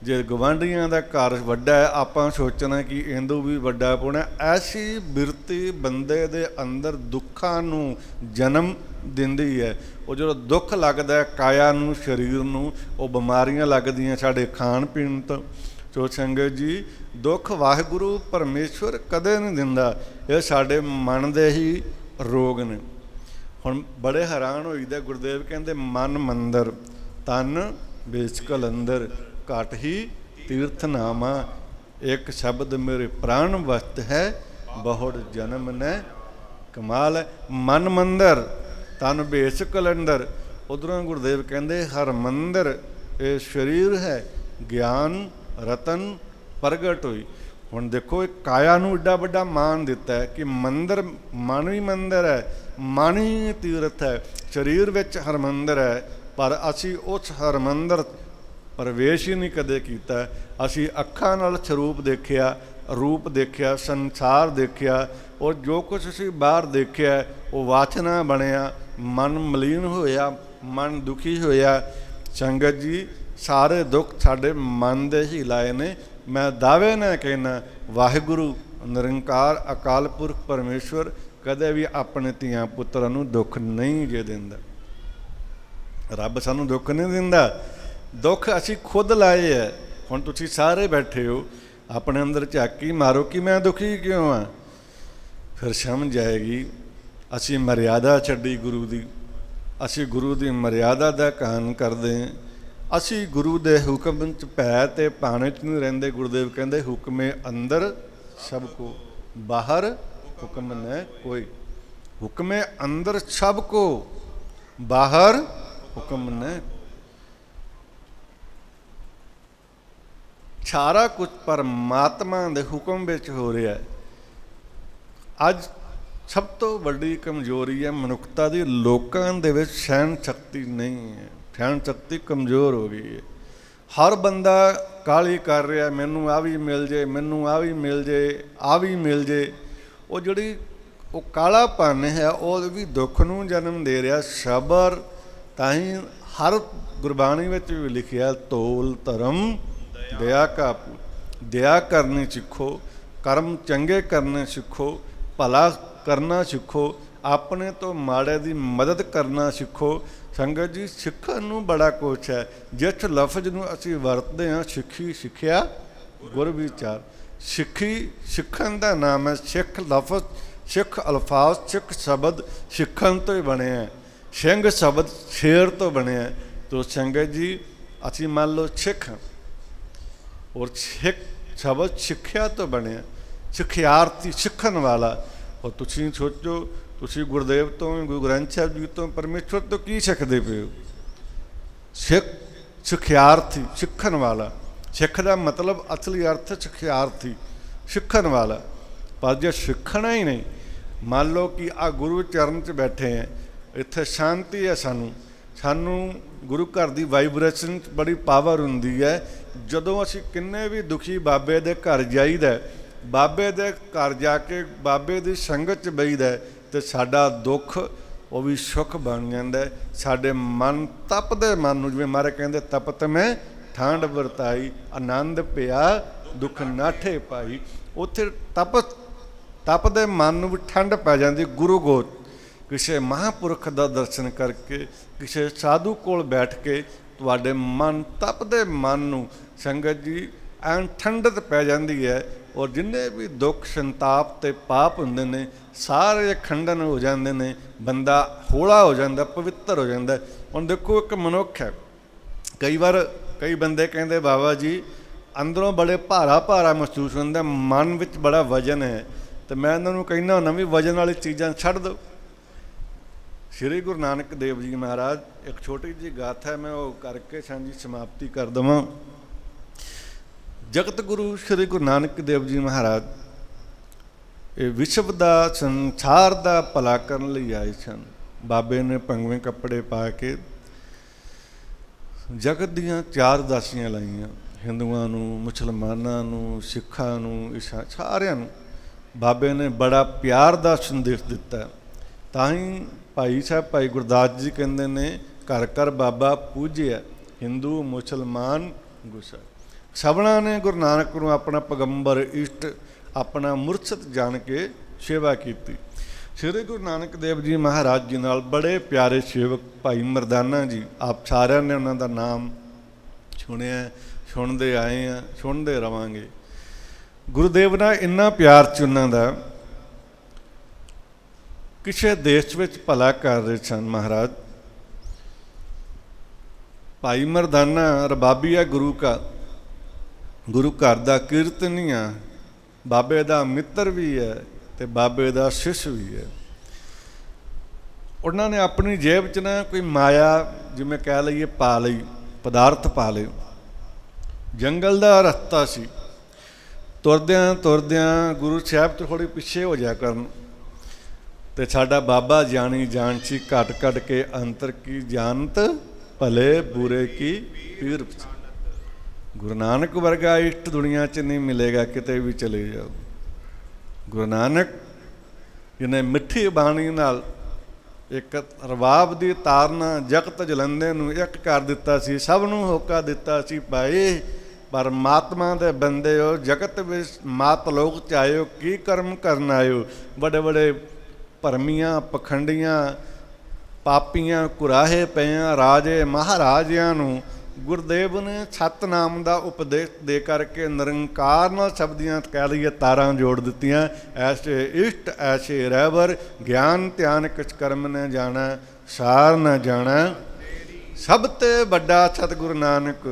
ਜੇ ਗਵਾਂਢੀਆਂ ਦਾ ਘਰ ਵੱਡਾ ਹੈ, ਆਪਾਂ ਸੋਚਣਾ ਕਿ ਇਹਦੋਂ ਵੀ ਵੱਡਾ ਪਾਉਣਾ। ਐਸੀ ਬਿਰਤੀ ਬੰਦੇ ਦੇ ਅੰਦਰ ਦੁੱਖਾਂ ਨੂੰ ਜਨਮ ਦਿੰਦੀ ਹੈ। ਉਹ ਜਦੋਂ ਦੁੱਖ ਲੱਗਦਾ ਕਾਇਆ ਨੂੰ, ਸਰੀਰ ਨੂੰ, ਉਹ ਬਿਮਾਰੀਆਂ ਲੱਗਦੀਆਂ ਸਾਡੇ ਖਾਣ ਪੀਣ ਤੋਂ। ਸੋ ਸੰਗਤ ਜੀ, ਦੁੱਖ ਵਾਹਿਗੁਰੂ ਪਰਮੇਸ਼ਵਰ ਕਦੇ ਨਹੀਂ ਦਿੰਦਾ। ਇਹ ਸਾਡੇ ਮਨ ਦੇ ਹੀ ਰੋਗ ਨੇ। ਹੁਣ ਬੜੇ ਹੈਰਾਨ ਹੋਈਦਾ। ਗੁਰਦੇਵ ਕਹਿੰਦੇ ਮਨ ਮੰਦਰ ਤਨ ਵੇਚ ਕਲੰਦਰ, ਘਟ ਹੀ ਤੀਰਥ ਨਾਮਾ, ਇੱਕ ਸ਼ਬਦ ਮੇਰੇ ਪ੍ਰਾਣ ਵਸਤ ਹੈ, ਬਹੁੜ ਜਨਮ ਨੇ ਕਮਾਲ ਹੈ। ਮਨ ਮੰਦਰ ਤਨ ਵੇਚ ਕਲੰਦਰ। ਉਧਰੋਂ ਗੁਰਦੇਵ ਕਹਿੰਦੇ ਹਰ ਮੰਦਰ ਇਹ ਸਰੀਰ ਹੈ, ਗਿਆਨ ਰਤਨ ਪ੍ਰਗਟ ਹੋਈ। ਹੁਣ ਦੇਖੋ ਇਹ ਕਾਇਆ ਨੂੰ ਏਡਾ ਵੱਡਾ ਮਾਨ ਦਿੱਤਾ ਹੈ ਕਿ ਮੰਦਰ, ਮਨ ਵੀ ਮੰਦਰ ਹੈ, ਮਨ ਹੀ ਤੀਰਥ ਹੈ, ਸਰੀਰ ਵਿੱਚ ਹਰਮੰਦਰ ਹੈ। ਪਰ ਅਸੀਂ ਉਸ ਹਰਮੰਦਰ ਪ੍ਰਵੇਸ਼ ਹੀ ਨਹੀਂ ਕਦੇ ਕੀਤਾ। ਅਸੀਂ ਅੱਖਾਂ ਨਾਲ ਸਰੂਪ ਦੇਖਿਆ, ਰੂਪ ਦੇਖਿਆ, ਸੰਸਾਰ ਦੇਖਿਆ, ਔਰ ਜੋ ਕੁਛ ਅਸੀਂ ਬਾਹਰ ਦੇਖਿਆ ਉਹ ਵਾਸਨਾ ਬਣਿਆ, ਮਨ ਮਲੀਨ ਹੋਇਆ, ਮਨ ਦੁਖੀ ਹੋਇਆ। ਸੰਗਤ ਜੀ ਸਾਰੇ ਦੁੱਖ ਸਾਡੇ ਮਨ ਦੇ ਹੀ ਲਾਏ ਨੇ। ਮੈਂ ਦਾਅਵੇ ਨਾਲ ਕਹਿਣਾ ਵਾਹਿਗੁਰੂ ਨਿਰੰਕਾਰ ਅਕਾਲ ਪੁਰਖ ਪਰਮੇਸ਼ਵਰ ਕਦੇ ਵੀ ਆਪਣੇ ਧੀਆਂ ਪੁੱਤਰਾਂ ਨੂੰ ਦੁੱਖ ਨਹੀਂ ਜੇ ਦਿੰਦਾ। ਰੱਬ ਸਾਨੂੰ ਦੁੱਖ ਨਹੀਂ ਦਿੰਦਾ, ਦੁੱਖ ਅਸੀਂ ਖੁਦ ਲਾਏ ਹੈ। ਹੁਣ ਤੁਸੀਂ ਸਾਰੇ ਬੈਠੇ ਹੋ, ਆਪਣੇ ਅੰਦਰ ਝਾਕੀ ਮਾਰੋ ਕਿ ਮੈਂ ਦੁਖੀ ਕਿਉਂ ਹਾਂ, ਫਿਰ ਸਮਝ ਆਏਗੀ ਅਸੀਂ ਮਰਿਆਦਾ ਛੱਡੀ ਗੁਰੂ ਦੀ। ਅਸੀਂ ਗੁਰੂ ਦੀ ਮਰਿਆਦਾ ਦਾ ਕਾਨ ਕਰਦੇ ਹਾਂ। ਅਸੀਂ ਗੁਰੂ ਦੇ ਹੁਕਮ 'ਚ ਭੈ ਤੇ ਭਾਣੇ 'ਚ ਨਹੀਂ ਰਹਿੰਦੇ। ਗੁਰਦੇਵ ਕਹਿੰਦੇ ਹੁਕਮੇ ਅੰਦਰ ਸਭ ਕੋ, ਬਾਹਰ ਹੁਕਮ ਨ ਕੋਈ। ਹੁਕਮੇ ਅੰਦਰ ਸਭ ਕੋ, ਬਾਹਰ ਹੁਕਮ ਨ। ਸਾਰਾ ਕੁਝ ਪਰਮਾਤਮਾ ਦੇ ਹੁਕਮ ਵਿੱਚ ਹੋ ਰਿਹਾ ਹੈ। ਅੱਜ ਸਭ ਤੋਂ ਵੱਡੀ ਕਮਜ਼ੋਰੀ ਹੈ ਮਨੁੱਖਤਾ ਦੀ, ਲੋਕਾਂ ਦੇ ਵਿੱਚ ਸਹਿਣ ਸ਼ਕਤੀ ਨਹੀਂ ਹੈ। ਸਹਿਣ ਸ਼ਕਤੀ ਕਮਜ਼ੋਰ ਹੋ ਗਈ ਹੈ। ਹਰ ਬੰਦਾ ਕਾਹਲੀ ਕਰ ਰਿਹਾ, ਮੈਨੂੰ ਆਹ ਵੀ ਮਿਲ ਜੇ, ਮੈਨੂੰ ਆਹ ਵੀ ਮਿਲ ਜੇ, ਆਹ ਵੀ ਮਿਲ ਜੇ। ਉਹ ਜਿਹੜੀ ਉਹ ਕਾਲਾਪਨ ਹੈ ਉਹ ਵੀ ਦੁੱਖ ਨੂੰ ਜਨਮ ਦੇ ਰਿਹਾ। ਸਬਰ ਤਾਂ ਹੀ ਹਰ ਗੁਰਬਾਣੀ ਵਿੱਚ ਵੀ ਲਿਖਿਆ ਤੋਲ ਧਰਮ ਦਇਆ ਕਾ ਪੂਤ। ਦਇਆ ਕਰਨੀ ਸਿੱਖੋ, ਕਰਮ ਚੰਗੇ ਕਰਨੇ ਸਿੱਖੋ, ਭਲਾ ਕਰਨਾ ਸਿੱਖੋ, ਆਪਣੇ ਤੋਂ ਮਾੜੇ ਦੀ ਮਦਦ ਕਰਨਾ ਸਿੱਖੋ। ਸੰਗਤ ਜੀ ਸਿੱਖਣ ਨੂੰ ਬੜਾ ਕੁਛ ਹੈ। ਜਿਸ ਲਫ਼ਜ਼ ਨੂੰ ਅਸੀਂ ਵਰਤਦੇ ਹਾਂ ਸਿੱਖੀ, ਸਿੱਖਿਆ, ਗੁਰ ਵਿਚਾਰ। ਸਿੱਖੀ ਸਿੱਖਣ ਦਾ ਨਾਮ ਹੈ। ਸਿੱਖ ਲਫ਼ਜ਼, ਸਿੱਖ ਅਲਫਾਜ਼, ਸਿੱਖ ਸ਼ਬਦ ਸਿੱਖਣ ਤੋਂ ਹੀ ਬਣਿਆ। ਸਿੰਘ ਸ਼ਬਦ ਸ਼ੇਰ ਤੋਂ ਬਣਿਆ। ਤੋ ਸੰਗਤ ਜੀ ਅਸੀਂ ਮੰਨ ਲਓ ਸਿੱਖ, ਔਰ ਸਿੱਖ ਸ਼ਬਦ ਸਿੱਖਿਆ ਤੋਂ ਬਣਿਆ। ਸਿੱਖਿਆਰਥੀ, ਸਿੱਖਣ ਵਾਲਾ। ਔਰ ਤੁਸੀਂ ਸੋਚੋ, ਤੁਸੀਂ ਗੁਰਦੇਵ ਤੋਂ, ਗੁਰੂ ਗ੍ਰੰਥ ਸਾਹਿਬ ਜੀ ਤੋਂ, ਪਰਮੇਸ਼ਵਰ ਤੋਂ ਕੀ ਸਿੱਖਦੇ ਪਏ ਹੋ? ਸਿੱਖ, ਸਿੱਖਿਆਰਥੀ, ਸਿੱਖਣ ਵਾਲਾ। ਸਿੱਖ ਦਾ ਮਤਲਬ ਅਸਲੀ ਅਰਥ ਸਿੱਖਿਆਰਥੀ, ਸਿੱਖਣ ਵਾਲਾ। ਪਰ ਜੇ ਸਿੱਖਣਾ ਹੀ ਨਹੀਂ, ਮੰਨ ਲਓ ਕਿ ਆ ਗੁਰੂ ਚਰਨ 'ਚ ਬੈਠੇ ਹੈ, ਇੱਥੇ ਸ਼ਾਂਤੀ ਹੈ, ਸਾਨੂੰ ਗੁਰੂ ਘਰ ਦੀ ਵਾਈਬ੍ਰੇਸ਼ਨ 'ਚ ਬੜੀ ਪਾਵਰ ਹੁੰਦੀ ਹੈ। ਜਦੋਂ ਅਸੀਂ ਕਿੰਨੇ ਵੀ ਦੁਖੀ ਬਾਬੇ ਦੇ ਘਰ ਜਾਈਦਾ, ਬਾਬੇ ਦੇ ਘਰ ਜਾ ਕੇ ਬਾਬੇ ਦੀ ਸੰਗਤ 'ਚ ਬਹਿਦਾ ਅਤੇ ਸਾਡਾ ਦੁੱਖ ਉਹ ਵੀ ਸੁੱਖ ਬਣ ਜਾਂਦਾ। ਸਾਡੇ ਮਨ ਤਪਦੇ, ਮਨ ਨੂੰ ਜਿਵੇਂ ਮਹਾਰਾਜ ਕਹਿੰਦੇ ਤਪਤ ਮੈਂ ਠੰਡ ਵਰਤਾਈ, ਆਨੰਦ ਪਿਆ ਦੁੱਖ ਨਾਠੇ ਪਾਈ। ਉੱਥੇ ਤਪਦੇ ਮਨ ਨੂੰ ਵੀ ਠੰਡ ਪੈ ਜਾਂਦੀ। ਗੁਰੂ ਗੋਤ ਕਿਸੇ ਮਹਾਂਪੁਰਖ ਦਾ ਦਰਸ਼ਨ ਕਰਕੇ, ਕਿਸੇ ਸਾਧੂ ਕੋਲ ਬੈਠ ਕੇ ਤੁਹਾਡੇ ਮਨ ਤਪਦੇ ਮਨ ਨੂੰ ਸੰਗਤ ਜੀ ਐਨ ਠੰਡਤ ਪੈ ਜਾਂਦੀ ਹੈ। ਔਰ ਜਿੰਨੇ ਵੀ ਦੁੱਖ ਸੰਤਾਪ ਅਤੇ ਪਾਪ ਹੁੰਦੇ ਨੇ ਸਾਰੇ ਖੰਡਨ ਹੋ ਜਾਂਦੇ ਨੇ। ਬੰਦਾ ਹੌਲਾ ਹੋ ਜਾਂਦਾ, ਪਵਿੱਤਰ ਹੋ ਜਾਂਦਾ। ਹੁਣ ਦੇਖੋ ਇੱਕ ਮਨੁੱਖ ਹੈ, ਕਈ ਵਾਰ ਕਈ ਬੰਦੇ ਕਹਿੰਦੇ ਬਾਬਾ ਜੀ ਅੰਦਰੋਂ ਬੜੇ ਭਾਰਾ ਮਹਿਸੂਸ ਹੁੰਦਾ, ਮਨ ਵਿੱਚ ਬੜਾ ਵਜਨ ਹੈ। ਅਤੇ ਮੈਂ ਇਹਨਾਂ ਨੂੰ ਕਹਿੰਦਾ ਹੁੰਦਾ ਵੀ ਵਜਨ ਵਾਲੀ ਚੀਜ਼ਾਂ ਛੱਡ ਦਿਓ। ਸ਼੍ਰੀ ਗੁਰੂ ਨਾਨਕ ਦੇਵ ਜੀ ਮਹਾਰਾਜ, ਇੱਕ ਛੋਟੀ ਜਿਹੀ ਗਾਥਾ ਮੈਂ ਉਹ ਕਰਕੇ ਸਾਂਝੀ ਸਮਾਪਤੀ ਕਰ ਦੇਵਾਂ। ਜਗਤ ਗੁਰੂ ਸ਼੍ਰੀ ਗੁਰੂ ਨਾਨਕ ਦੇਵ ਜੀ ਮਹਾਰਾਜ ਇਹ ਵਿਸ਼ਵ ਦਾ, ਸੰਸਾਰ ਦਾ ਭਲਾ ਕਰਨ ਲਈ ਆਏ ਸਨ। ਬਾਬੇ ਨੇ ਭੰਗਵੇਂ ਕੱਪੜੇ ਪਾ ਕੇ ਜਗਤ ਦੀਆਂ 4 ਦਾਸੀਆਂ ਲਾਈਆਂ, ਹਿੰਦੂਆਂ ਨੂੰ, ਮੁਸਲਮਾਨਾਂ ਨੂੰ, ਸਿੱਖਾਂ ਨੂੰ, ਸਾਰਿਆਂ ਨੂੰ। ਬਾਬੇ ਨੇ ਬੜਾ ਪਿਆਰ ਦਾ ਸੰਦੇਸ਼ ਦਿੱਤਾ। ਤਾਂ ਹੀ ਭਾਈ ਸਾਹਿਬ, ਭਾਈ ਗੁਰਦਾਸ ਜੀ ਕਹਿੰਦੇ ਨੇ ਘਰ ਘਰ ਬਾਬਾ ਪੂਜਿਆ, ਹਿੰਦੂ ਮੁਸਲਮਾਨ ਗੁੱਸਾ। ਸਭਨਾਂ ਨੇ ਗੁਰੂ ਨਾਨਕ ਨੂੰ ਆਪਣਾ ਪੈਗੰਬਰ, ਇਸ਼ਟ, ਆਪਣਾ ਮੁਰਸ਼ਦ ਜਾਣ ਕੇ ਸੇਵਾ ਕੀਤੀ। ਸ਼੍ਰੀ ਗੁਰੂ ਨਾਨਕ ਦੇਵ ਜੀ ਮਹਾਰਾਜ ਜੀ ਨਾਲ ਬੜੇ ਪਿਆਰੇ ਸੇਵਕ ਭਾਈ ਮਰਦਾਨਾ ਜੀ, ਆਪ ਸਾਰਿਆਂ ਨੇ ਉਹਨਾਂ ਦਾ ਨਾਮ ਸੁਣਿਆ, ਸੁਣਦੇ ਆਏ ਹਾਂ, ਸੁਣਦੇ ਰਵਾਂਗੇ। ਗੁਰੂਦੇਵ ਨਾਲ ਇੰਨਾ ਪਿਆਰ 'ਚ ਉਹਨਾਂ ਦਾ ਕਿਸੇ ਦੇਸ਼ ਵਿੱਚ ਭਲਾ ਕਰ ਰਹੇ ਸਨ ਮਹਾਰਾਜ। ਭਾਈ ਮਰਦਾਨਾ ਰਬਾਬੀ ਹੈ ਗੁਰੂ ਘਰ ਦਾ ਕੀਰਤਨੀ ਆ, ਬਾਬੇ ਦਾ ਮਿੱਤਰ ਵੀ ਹੈ ਤੇ ਬਾਬੇ ਦਾ ਸ਼ਿਸ਼ ਵੀ ਹੈ। ਉਹਨਾਂ ਨੇ ਆਪਣੀ ਜੇਬ 'ਚ ਨਾ ਕੋਈ ਮਾਇਆ ਜਿਵੇਂ ਕਹਿ ਲਈਏ ਪਾ ਲਈ, ਪਦਾਰਥ ਪਾ ਲਏ। ਜੰਗਲ ਦਾ ਰਸਤਾ ਸੀ, ਤੁਰਦਿਆਂ ਤੁਰਦਿਆਂ ਗੁਰੂ ਸਾਹਿਬ ਤੋਂ ਥੋੜ੍ਹੀ ਪਿੱਛੇ ਹੋ ਜਾਇਆ ਕਰਨ ਤੇ ਸਾਡਾ ਬਾਬਾ ਜਾਣੀ ਜਾਣਸੀ ਘਟ ਘਟ ਕੇ ਅੰਤਰ ਕੀ ਜਾਣਤ ਭਲੇ ਬੁਰੇ ਕੀ ਪੀਰ। ਗੁਰੂ ਨਾਨਕ ਵਰਗਾ ਇਸ਼ਟ ਦੁਨੀਆ 'ਚ ਨਹੀਂ ਮਿਲੇਗਾ, ਕਿਤੇ ਵੀ ਚਲੇ ਜਾਓ। ਗੁਰੂ ਨਾਨਕ ਜਿਹਨੇ ਮਿੱਠੀ ਬਾਣੀ ਨਾਲ ਇੱਕ ਰਬਾਬ ਦੀ ਤਾਰਨਾ ਜਗਤ ਜਲੰਦੇ ਨੂੰ ਇੱਕ ਕਰ ਦਿੱਤਾ ਸੀ, ਸਭ ਨੂੰ ਹੋਕਾ ਦਿੱਤਾ ਸੀ, ਭਾਈ ਪਰਮਾਤਮਾ ਦੇ ਬੰਦੇ ਹੋ, ਜਗਤ ਵਿੱਚ ਮਾਤ ਲੋਕ 'ਚ ਆਇਓ, ਕੀ ਕਰਮ ਕਰਨ ਆਇਓ। ਬੜੇ ਬੜੇ ਭਰਮੀਆਂ ਪਖੰਡੀਆਂ ਪਾਪੀਆਂ ਕੁਰਾਹੇ ਪਈਆਂ ਰਾਜੇ ਮਹਾਰਾਜਿਆਂ ਨੂੰ ਗੁਰਦੇਵ ਨੇ ਸਤਨਾਮ ਦਾ ਉਪਦੇਸ਼ ਦੇ ਕਰਕੇ ਨਿਰੰਕਾਰ ਨਾਲ ਸ਼ਬਦੀਆਂ ਕਹਿ ਲਈਏ ਤਾਰਾਂ ਜੋੜ ਦਿੱਤੀਆਂ। ਐਸੇ ਇਸ਼ਟ ਐਸੇ ਰਹਿਬਰ ਗਿਆਨ ਧਿਆਨ ਕਿਛ ਕਰਮ ਨ ਜਾਣਾ ਸਾਰ ਨ ਜਾਣਾ। ਸਭ ਤੇ ਵੱਡਾ ਸਤਿਗੁਰੂ ਨਾਨਕ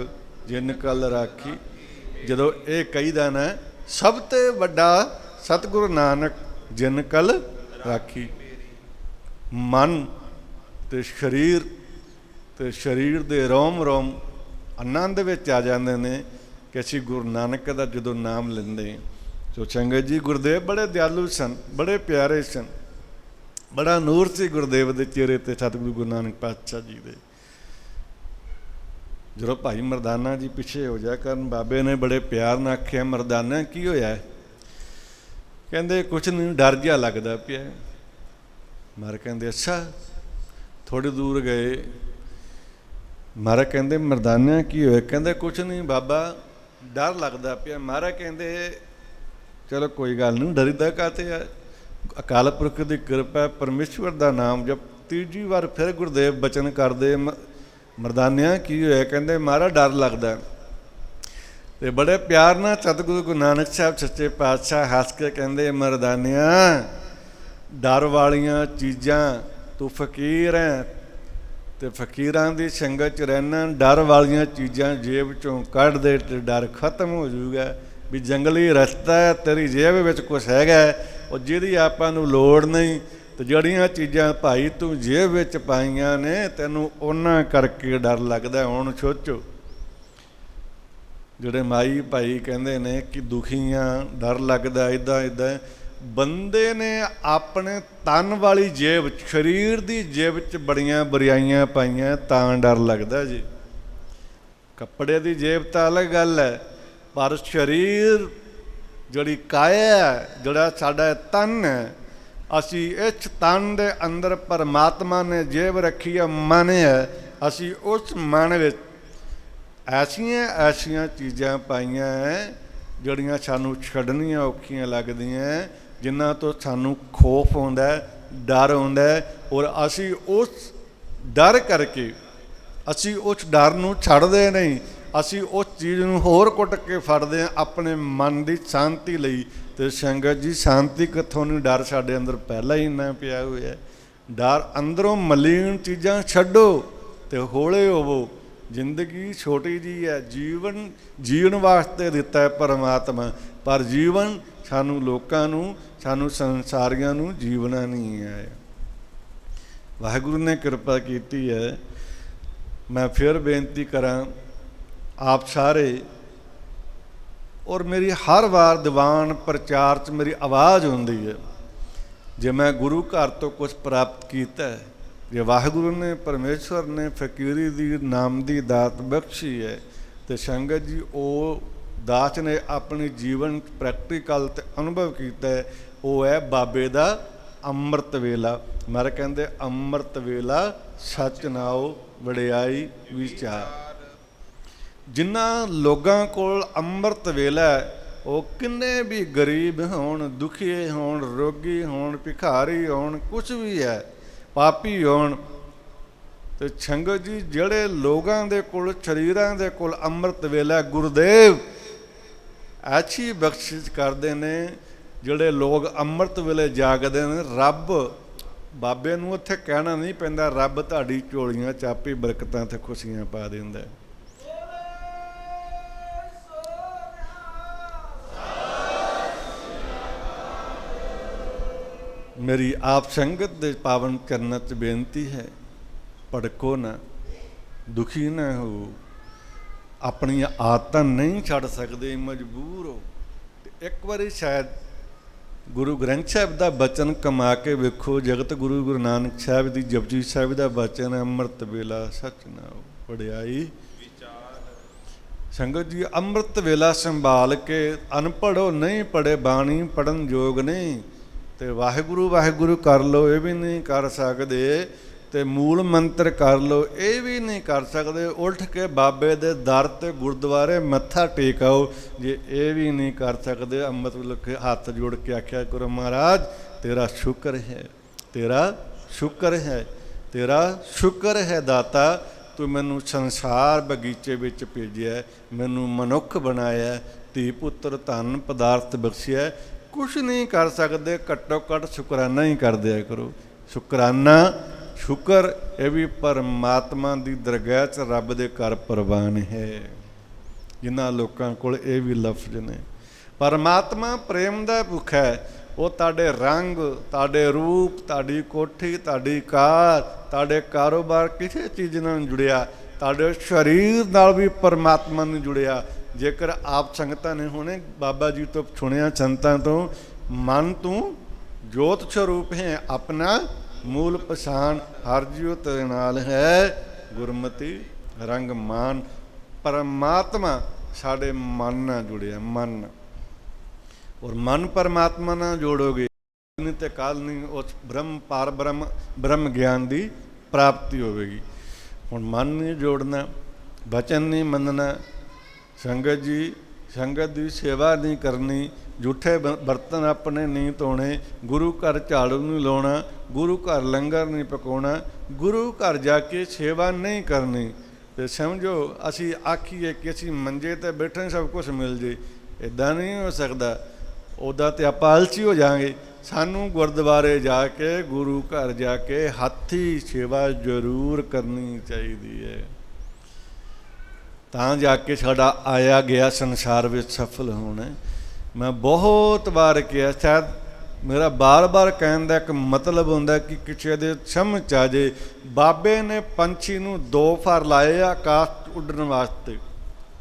ਜਿਨ ਕਲ ਰਾਖੀ। ਜਦੋਂ ਇਹ ਕਹੀਦਾ ਨਾ ਸਭ ਤੇ ਵੱਡਾ ਸਤਿਗੁਰੂ ਨਾਨਕ ਜਿਨ ਕਲ ਰਾਖੀ, ਮਨ ਤੇ ਸਰੀਰ ਦੇ ਰੋਮ ਰੋਮ ਆਨੰਦ ਵਿੱਚ ਆ ਜਾਂਦੇ ਨੇ ਕਿ ਅਸੀਂ ਗੁਰੂ ਨਾਨਕ ਦਾ ਜਦੋਂ ਨਾਮ ਲੈਂਦੇ। ਸੋ ਸੰਗਤ ਜੀ, ਗੁਰਦੇਵ ਬੜੇ ਦਿਆਲੂ ਸਨ, ਬੜੇ ਪਿਆਰੇ ਸਨ, ਬੜਾ ਨੂਰ ਸੀ ਗੁਰਦੇਵ ਦੇ ਚਿਹਰੇ ਤੇ, ਸਤਿਗੁਰੂ ਗੁਰੂ ਨਾਨਕ ਪਾਤਸ਼ਾਹ ਜੀ ਦੇ। ਜਦੋਂ ਭਾਈ ਮਰਦਾਨਾ ਜੀ ਪਿੱਛੇ ਹੋ ਜਾ ਕਰਨ, ਬਾਬੇ ਨੇ ਬੜੇ ਪਿਆਰ ਨਾਲ ਆਖਿਆ, ਮਰਦਾਨਾ ਕੀ ਹੋਇਆ? ਕਹਿੰਦੇ ਕੁਛ ਨਹੀਂ, ਡਰ ਜਿਹਾ ਲੱਗਦਾ ਪਿਆ। ਮਹਾਰਾਜ ਕਹਿੰਦੇ ਅੱਛਾ। ਥੋੜ੍ਹੀ ਦੂਰ ਗਏ, ਮਹਾਰਾਜ ਕਹਿੰਦੇ ਮਰਦਾਨਾ ਕੀ ਹੋਇਆ? ਕਹਿੰਦੇ ਕੁਛ ਨਹੀਂ ਬਾਬਾ, ਡਰ ਲੱਗਦਾ ਪਿਆ। ਮਹਾਰਾਜ ਕਹਿੰਦੇ ਚਲੋ ਕੋਈ ਗੱਲ ਨਹੀਂ, ਡਰੀਦਾ ਕਾਹਤੇ ਆ? ਅਕਾਲ ਪੁਰਖ ਦੀ ਕਿਰਪਾ, ਪਰਮੇਸ਼ਵਰ ਦਾ ਨਾਮ ਜਪ। ਤੀਜੀ ਵਾਰ ਫਿਰ ਗੁਰਦੇਵ ਬਚਨ ਕਰਦੇ, ਮਰਦਾਨਿਆਂ ਕੀ ਹੋਇਆ? ਕਹਿੰਦੇ ਮਹਾਰਾਜ ਡਰ ਲੱਗਦਾ। ਤੇ ਬੜੇ ਪਿਆਰ ਨਾਲ ਸਤਿਗੁਰੂ ਗੁਰੂ ਨਾਨਕ ਸਾਹਿਬ ਸੱਚੇ ਪਾਤਸ਼ਾਹ ਹੱਸ ਕੇ ਕਹਿੰਦੇ, ਮਰਦਾਨਿਆਂ ਡਰ ਵਾਲੀਆਂ ਚੀਜ਼ਾਂ, ਤੂੰ ਫਕੀਰ ਹੈ ਤੇ ਫਕੀਰਾਂ ਦੀ ਸੰਗਤ 'ਚ ਰਹਿਣਾ, ਡਰ ਵਾਲੀਆਂ ਚੀਜ਼ਾਂ ਜੇਬ 'ਚੋਂ ਕੱਢ ਦੇ ਤੇ ਡਰ ਖਤਮ ਹੋ ਜਾਊਗਾ। ਵੀ ਜੰਗਲੀ ਰਸਤਾ ਹੈ, ਤੇਰੀ ਜੇਬ ਵਿੱਚ ਕੁਛ ਹੈਗਾ ਉਹ ਜਿਹਦੀ ਆਪਾਂ ਨੂੰ ਲੋੜ ਨਹੀਂ, ਤੇ ਜਿਹੜੀਆਂ ਚੀਜ਼ਾਂ ਭਾਈ ਤੂੰ ਜੇਬ ਵਿੱਚ ਪਾਈਆਂ ਨੇ ਤੈਨੂੰ ਉਹਨਾਂ ਕਰਕੇ ਡਰ ਲੱਗਦਾ। ਹੁਣ ਸੋਚੋ, ਜਿਹੜੇ ਮਾਈ ਭਾਈ ਕਹਿੰਦੇ ਨੇ ਕਿ ਦੁਖੀਆਂ ਡਰ ਲੱਗਦਾ, ਇੱਦਾਂ ਇੱਦਾਂ ਬੰਦੇ ਨੇ ਆਪਣੇ ਤਨ ਵਾਲੀ ਜੇਬ, ਸਰੀਰ ਦੀ ਜੇਬ 'ਚ ਬੜੀਆਂ ਬੁਰਾਈਆਂ ਪਾਈਆਂ ਤਾਂ ਡਰ ਲੱਗਦਾ ਜੀ। ਕੱਪੜੇ ਦੀ ਜੇਬ ਤਾਂ ਅਲੱਗ ਗੱਲ ਹੈ, ਪਰ ਸਰੀਰ ਜਿਹੜੀ ਕਾਇਆ, ਜਿਹੜਾ ਸਾਡਾ ਤਨ ਹੈ, ਅਸੀਂ ਇਸ ਤਨ ਦੇ ਅੰਦਰ ਪਰਮਾਤਮਾ ਨੇ ਜੇਬ ਰੱਖੀ ਹੈ, ਮਨ ਹੈ। ਅਸੀਂ ਉਸ ਮਨ ਵਿੱਚ ਐਸੀਆਂ ਐਸੀਆਂ ਚੀਜ਼ਾਂ ਪਾਈਆਂ ਹੈ ਜਿਹੜੀਆਂ ਸਾਨੂੰ ਛੱਡਣੀਆਂ ਔਖੀਆਂ ਲੱਗਦੀਆਂ, ਜਿਨ੍ਹਾਂ ਤੋਂ ਸਾਨੂੰ ਖੌਫ ਆਉਂਦਾ, ਡਰ ਆਉਂਦਾ। ਔਰ ਅਸੀਂ ਉਸ ਡਰ ਕਰਕੇ ਅਸੀਂ ਉਸ ਡਰ ਨੂੰ ਛੱਡਦੇ ਨਹੀਂ, ਅਸੀਂ ਉਸ ਚੀਜ਼ ਨੂੰ ਹੋਰ ਕੁੱਟ ਕੇ ਫੜਦੇ ਹਾਂ ਆਪਣੇ ਮਨ ਦੀ ਸ਼ਾਂਤੀ ਲਈ। ਅਤੇ ਸੰਗਤ ਜੀ, ਸ਼ਾਂਤੀ ਕਿੱਥੋਂ ਨਹੀਂ? ਡਰ ਸਾਡੇ ਅੰਦਰ ਪਹਿਲਾਂ ਹੀ ਇੰਨਾ ਪਿਆ ਹੋਇਆ। ਡਰ ਅੰਦਰੋਂ ਮਲੀਨ ਚੀਜ਼ਾਂ ਛੱਡੋ ਅਤੇ ਹੌਲੇ ਹੋਵੋ। ਜ਼ਿੰਦਗੀ ਛੋਟੀ ਜਿਹੀ ਹੈ, ਜੀਵਨ ਜੀਣ ਵਾਸਤੇ ਦਿੱਤਾ ਹੈ ਪਰਮਾਤਮਾ, ਪਰ ਜੀਵਨ ਸਾਨੂੰ ਲੋਕਾਂ ਨੂੰ, ਸਾਨੂੰ ਸੰਸਾਰੀਆਂ ਨੂੰ ਜੀਵਨਾ ਨਹੀਂ ਹੈ। ਵਾਹਿਗੁਰੂ ਨੇ ਕਿਰਪਾ ਕੀਤੀ ਹੈ। ਮੈਂ ਫਿਰ ਬੇਨਤੀ ਕਰਾਂ ਆਪ ਸਾਰੇ, ਔਰ ਮੇਰੀ ਹਰ ਵਾਰ ਦੀਵਾਨ ਪ੍ਰਚਾਰ 'ਚ ਮੇਰੀ ਆਵਾਜ਼ ਹੁੰਦੀ ਹੈ, ਜੇ ਮੈਂ ਗੁਰੂ ਘਰ ਤੋਂ ਕੁਛ ਪ੍ਰਾਪਤ ਕੀਤਾ ਹੈ, ਜੇ ਵਾਹਿਗੁਰੂ ਨੇ ਪਰਮੇਸ਼ਵਰ ਨੇ ਫਕੀਰੀ ਦੀ ਨਾਮ ਦੀ ਦਾਤ ਬਖਸ਼ੀ ਹੈ, ਅਤੇ ਸੰਗਤ ਜੀ ਉਹ ਦਾਤ ਨੇ ਆਪਣੀ ਜੀਵਨ ਪ੍ਰੈਕਟੀਕਲ ਅਤੇ ਅਨੁਭਵ ਕੀਤਾ ਹੈ। ਉਹ ਹੈ ਬਾਬੇ ਦਾ ਅੰਮ੍ਰਿਤ ਵੇਲਾ। ਮਹਾਰਾਜ ਕਹਿੰਦੇ ਅੰਮ੍ਰਿਤ ਵੇਲਾ ਸੱਚ ਨਾਉ ਵਡਿਆਈ ਵਿਚਾਰ। ਜਿਨ੍ਹਾਂ ਲੋਕਾਂ ਕੋਲ ਅੰਮ੍ਰਿਤ ਵੇਲਾ, ਉਹ ਕਿੰਨੇ ਵੀ ਗਰੀਬ ਹੋਣ, ਦੁਖੀ ਹੋਣ, ਰੋਗੀ ਹੋਣ, ਭਿਖਾਰੀ ਹੋਣ, ਕੁਛ ਵੀ ਹੈ, ਪਾਪੀ ਹੋਣ, ਅਤੇ ਸੰਗਤ ਜੀ ਜਿਹੜੇ ਲੋਕਾਂ ਦੇ ਕੋਲ, ਸਰੀਰਾਂ ਦੇ ਕੋਲ ਅੰਮ੍ਰਿਤ ਵੇਲਾ, ਗੁਰਦੇਵ ਐਸੀ ਬਖਸ਼ਿਸ਼ ਕਰਦੇ ਨੇ। ਜਿਹੜੇ ਲੋਕ ਅੰਮ੍ਰਿਤ ਵੇਲੇ ਜਾਗਦੇ ਨੇ, ਰੱਬ ਬਾਬੇ ਨੂੰ ਉੱਥੇ ਕਹਿਣਾ ਨਹੀਂ ਪੈਂਦਾ, ਰੱਬ ਤੁਹਾਡੀ ਝੋਲੀਆਂ 'ਚ ਆਪੇ ਬਰਕਤਾਂ ਤੇ ਖੁਸ਼ੀਆਂ ਪਾ ਦਿੰਦਾ। ਮੇਰੀ ਆਪ ਸੰਗਤ ਦੇ ਪਾਵਨ ਚਰਨਾਂ 'ਚ ਬੇਨਤੀ ਹੈ, ਭੜਕੋ ਨਾ, ਦੁਖੀ ਨਾ ਹੋ। ਆਪਣੀਆਂ ਆਦਤਾਂ ਨਹੀਂ ਛੱਡ ਸਕਦੇ, ਮਜਬੂਰ ਹੋ। ਤੇ ਇੱਕ ਵਾਰੀ ਸ਼ਾਇਦ ਗੁਰੂ ਗ੍ਰੰਥ ਸਾਹਿਬ ਦਾ ਬਚਨ ਕਮਾ ਕੇ ਵੇਖੋ। ਜਗਤ ਗੁਰੂ ਨਾਨਕ ਸਾਹਿਬ ਦੀ ਜਪਜੀ ਸਾਹਿਬ ਦਾ ਬਚਨ ਹੈ, ਅੰਮ੍ਰਿਤ ਵੇਲਾ ਸੱਚ ਨਾਉ ਵਡਿਆਈ ਸੰਗਤ ਜੀ। ਅੰਮ੍ਰਿਤ ਵੇਲਾ ਸੰਭਾਲ ਕੇ ਅਨਪੜ੍ਹੋ ਨਹੀਂ ਪੜ੍ਹੇ ਬਾਣੀ ਪੜ੍ਹਨ ਯੋਗ ਨਹੀਂ। ਤੇ ਵਾਹਿਗੁਰੂ ਵਾਹਿਗੁਰੂ ਕਰ ਲਓ, ਇਹ ਵੀ ਨਹੀਂ ਕਰ ਸਕਦੇ। ਤੇ ਮੂਲ ਮੰਤਰ ਕਰ ਲਓ, ਇਹ ਵੀ ਨਹੀਂ ਕਰ ਸਕਦੇ। ਉਲਟ ਕੇ ਬਾਬੇ ਦੇ ਦਰ ਤੇ ਗੁਰਦੁਆਰੇ ਮੱਥਾ ਟੇਕ ਆਓ, ਜੇ ਇਹ ਵੀ ਨਹੀਂ ਕਰ ਸਕਦੇ। ਅੰਮ੍ਰਿਤ ਵੇਲੇ ਕੇ ਹੱਥ ਜੋੜ ਕੇ ਆਖਿਆ ਕਰੋ, ਮਹਾਰਾਜ ਤੇਰਾ ਸ਼ੁਕਰ ਹੈ, ਤੇਰਾ ਸ਼ੁਕਰ ਹੈ, ਤੇਰਾ ਸ਼ੁਕਰ ਹੈ ਦਾਤਾ, ਤੂੰ ਮੈਨੂੰ ਸੰਸਾਰ ਬਗੀਚੇ ਵਿੱਚ ਭੇਜਿਆ, ਮੈਨੂੰ ਮਨੁੱਖ ਬਣਾਇਆ, ਧੀ ਪੁੱਤਰ ਧਨ ਪਦਾਰਥ ਬਖਸ਼ਿਆ। ਕੁਛ ਨਹੀਂ ਕਰ ਸਕਦੇ, ਘੱਟੋ ਘੱਟ ਸ਼ੁਕਰਾਨਾ ਹੀ ਕਰ ਦਿਆ ਕਰੋ। ਸ਼ੁਕਰਾਨਾ, ਸ਼ੁਕਰ, ਇਹ ਵੀ ਪਰਮਾਤਮਾ ਦੀ ਦਰਗਾਹ 'ਚ ਰੱਬ ਦੇ ਘਰ ਪ੍ਰਵਾਨ ਹੈ। ਜਿਨ੍ਹਾਂ ਲੋਕਾਂ ਕੋਲ ਇਹ ਵੀ ਲਫ਼ਜ਼ ਨੇ। ਪਰਮਾਤਮਾ ਪ੍ਰੇਮ ਦਾ ਭੁੱਖਾ ਹੈ। ਉਹ ਤੁਹਾਡੇ ਰੰਗ, ਤੁਹਾਡੇ ਰੂਪ, ਤੁਹਾਡੀ ਕੋਠੀ, ਤੁਹਾਡੀ ਕਾਰ, ਤੁਹਾਡੇ ਕਾਰੋਬਾਰ, ਕਿਸੇ ਚੀਜ਼ ਨਾਲ ਜੁੜਿਆ। ਤੁਹਾਡੇ ਸਰੀਰ ਨਾਲ ਵੀ ਪਰਮਾਤਮਾ ਨੂੰ ਜੁੜਿਆ। ਜੇਕਰ ਆਪ ਸੰਗਤਾਂ ਨੇ ਹੁਣੇ ਬਾਬਾ ਜੀ ਤੋਂ ਸੁਣਿਆ, ਸੰਤਾਂ ਤੋਂ, ਮਨ ਤੂੰ ਜੋਤ ਸਰੂਪ ਹੈ, ਆਪਣਾ ਮੂਲ ਪਛਾਣ, ਹਰ ਜੀਉ ਤੇਰੇ ਨਾਲ ਹੈ, ਗੁਰਮਤੀ ਰੰਗ ਮਾਨ। ਪਰਮਾਤਮਾ ਸਾਡੇ ਮਨ ਨਾਲ ਜੁੜਿਆ, ਮਨ। ਔਰ ਮਨ ਪਰਮਾਤਮਾ ਨਾਲ ਜੋੜੋਗੇ ਨਹੀਂ ਤੇ ਕੱਲ ਨਹੀਂ ਉਸ ਬ੍ਰਹਮ ਪਾਰ ਬ੍ਰਹਮ ਗਿਆਨ ਦੀ ਪ੍ਰਾਪਤੀ ਹੋਵੇਗੀ। ਹੁਣ ਮਨ ਨਹੀਂ ਜੋੜਨਾ, ਬਚਨ ਨਹੀਂ ਮੰਨਣਾ, ਸੰਗਤ ਜੀ ਸੰਗਤ ਦੀ ਸੇਵਾ ਨਹੀਂ ਕਰਨੀ, ਜੂਠੇ ਬਰਤਨ ਆਪਣੇ ਨਹੀਂ ਧੋਣੇ, ਗੁਰੂ ਘਰ ਝਾੜੂ ਨਹੀਂ ਲਾਉਣਾ, ਗੁਰੂ ਘਰ ਲੰਗਰ ਨਹੀਂ ਪਕਾਉਣਾ, ਗੁਰੂ ਘਰ ਜਾ ਕੇ ਸੇਵਾ ਨਹੀਂ ਕਰਨੀ। ਤੇ ਸਮਝੋ ਅਸੀਂ ਆਖੀਏ ਕਿ ਅਸੀਂ ਮੰਜੇ 'ਤੇ ਬੈਠੇ ਸਭ ਕੁਛ ਮਿਲ ਜੇ, ਇੱਦਾਂ ਨਹੀਂ ਹੋ ਸਕਦਾ। ਉੱਦਾਂ ਤਾਂ ਆਪਾਂ ਆਲਸੀ ਹੋ ਜਾਵਾਂਗੇ। ਸਾਨੂੰ ਗੁਰਦੁਆਰੇ ਜਾ ਕੇ, ਗੁਰੂ ਘਰ ਜਾ ਕੇ ਹੱਥੀਂ ਸੇਵਾ ਜ਼ਰੂਰ ਕਰਨੀ ਚਾਹੀਦੀ ਹੈ, ਤਾਂ ਜਾ ਕੇ ਸਾਡਾ ਆਇਆ ਗਿਆ ਸੰਸਾਰ ਵਿੱਚ ਸਫਲ ਹੋਣਾ। ਮੈਂ ਬਹੁਤ ਵਾਰ ਕਿਹਾ, ਸ਼ਾਇਦ ਮੇਰਾ ਬਾਰ-ਬਾਰ ਕਹਿਣ ਦਾ ਇੱਕ ਮਤਲਬ ਹੁੰਦਾ ਕਿ ਕਿਸੇ ਦੇ ਸਮਝ 'ਚ ਆ ਜੇ। ਬਾਬੇ ਨੇ ਪੰਛੀ ਨੂੰ 2 ਫਰ ਲਾਏ ਆ ਆਕਾਸ਼ ਉੱਡਣ ਵਾਸਤੇ।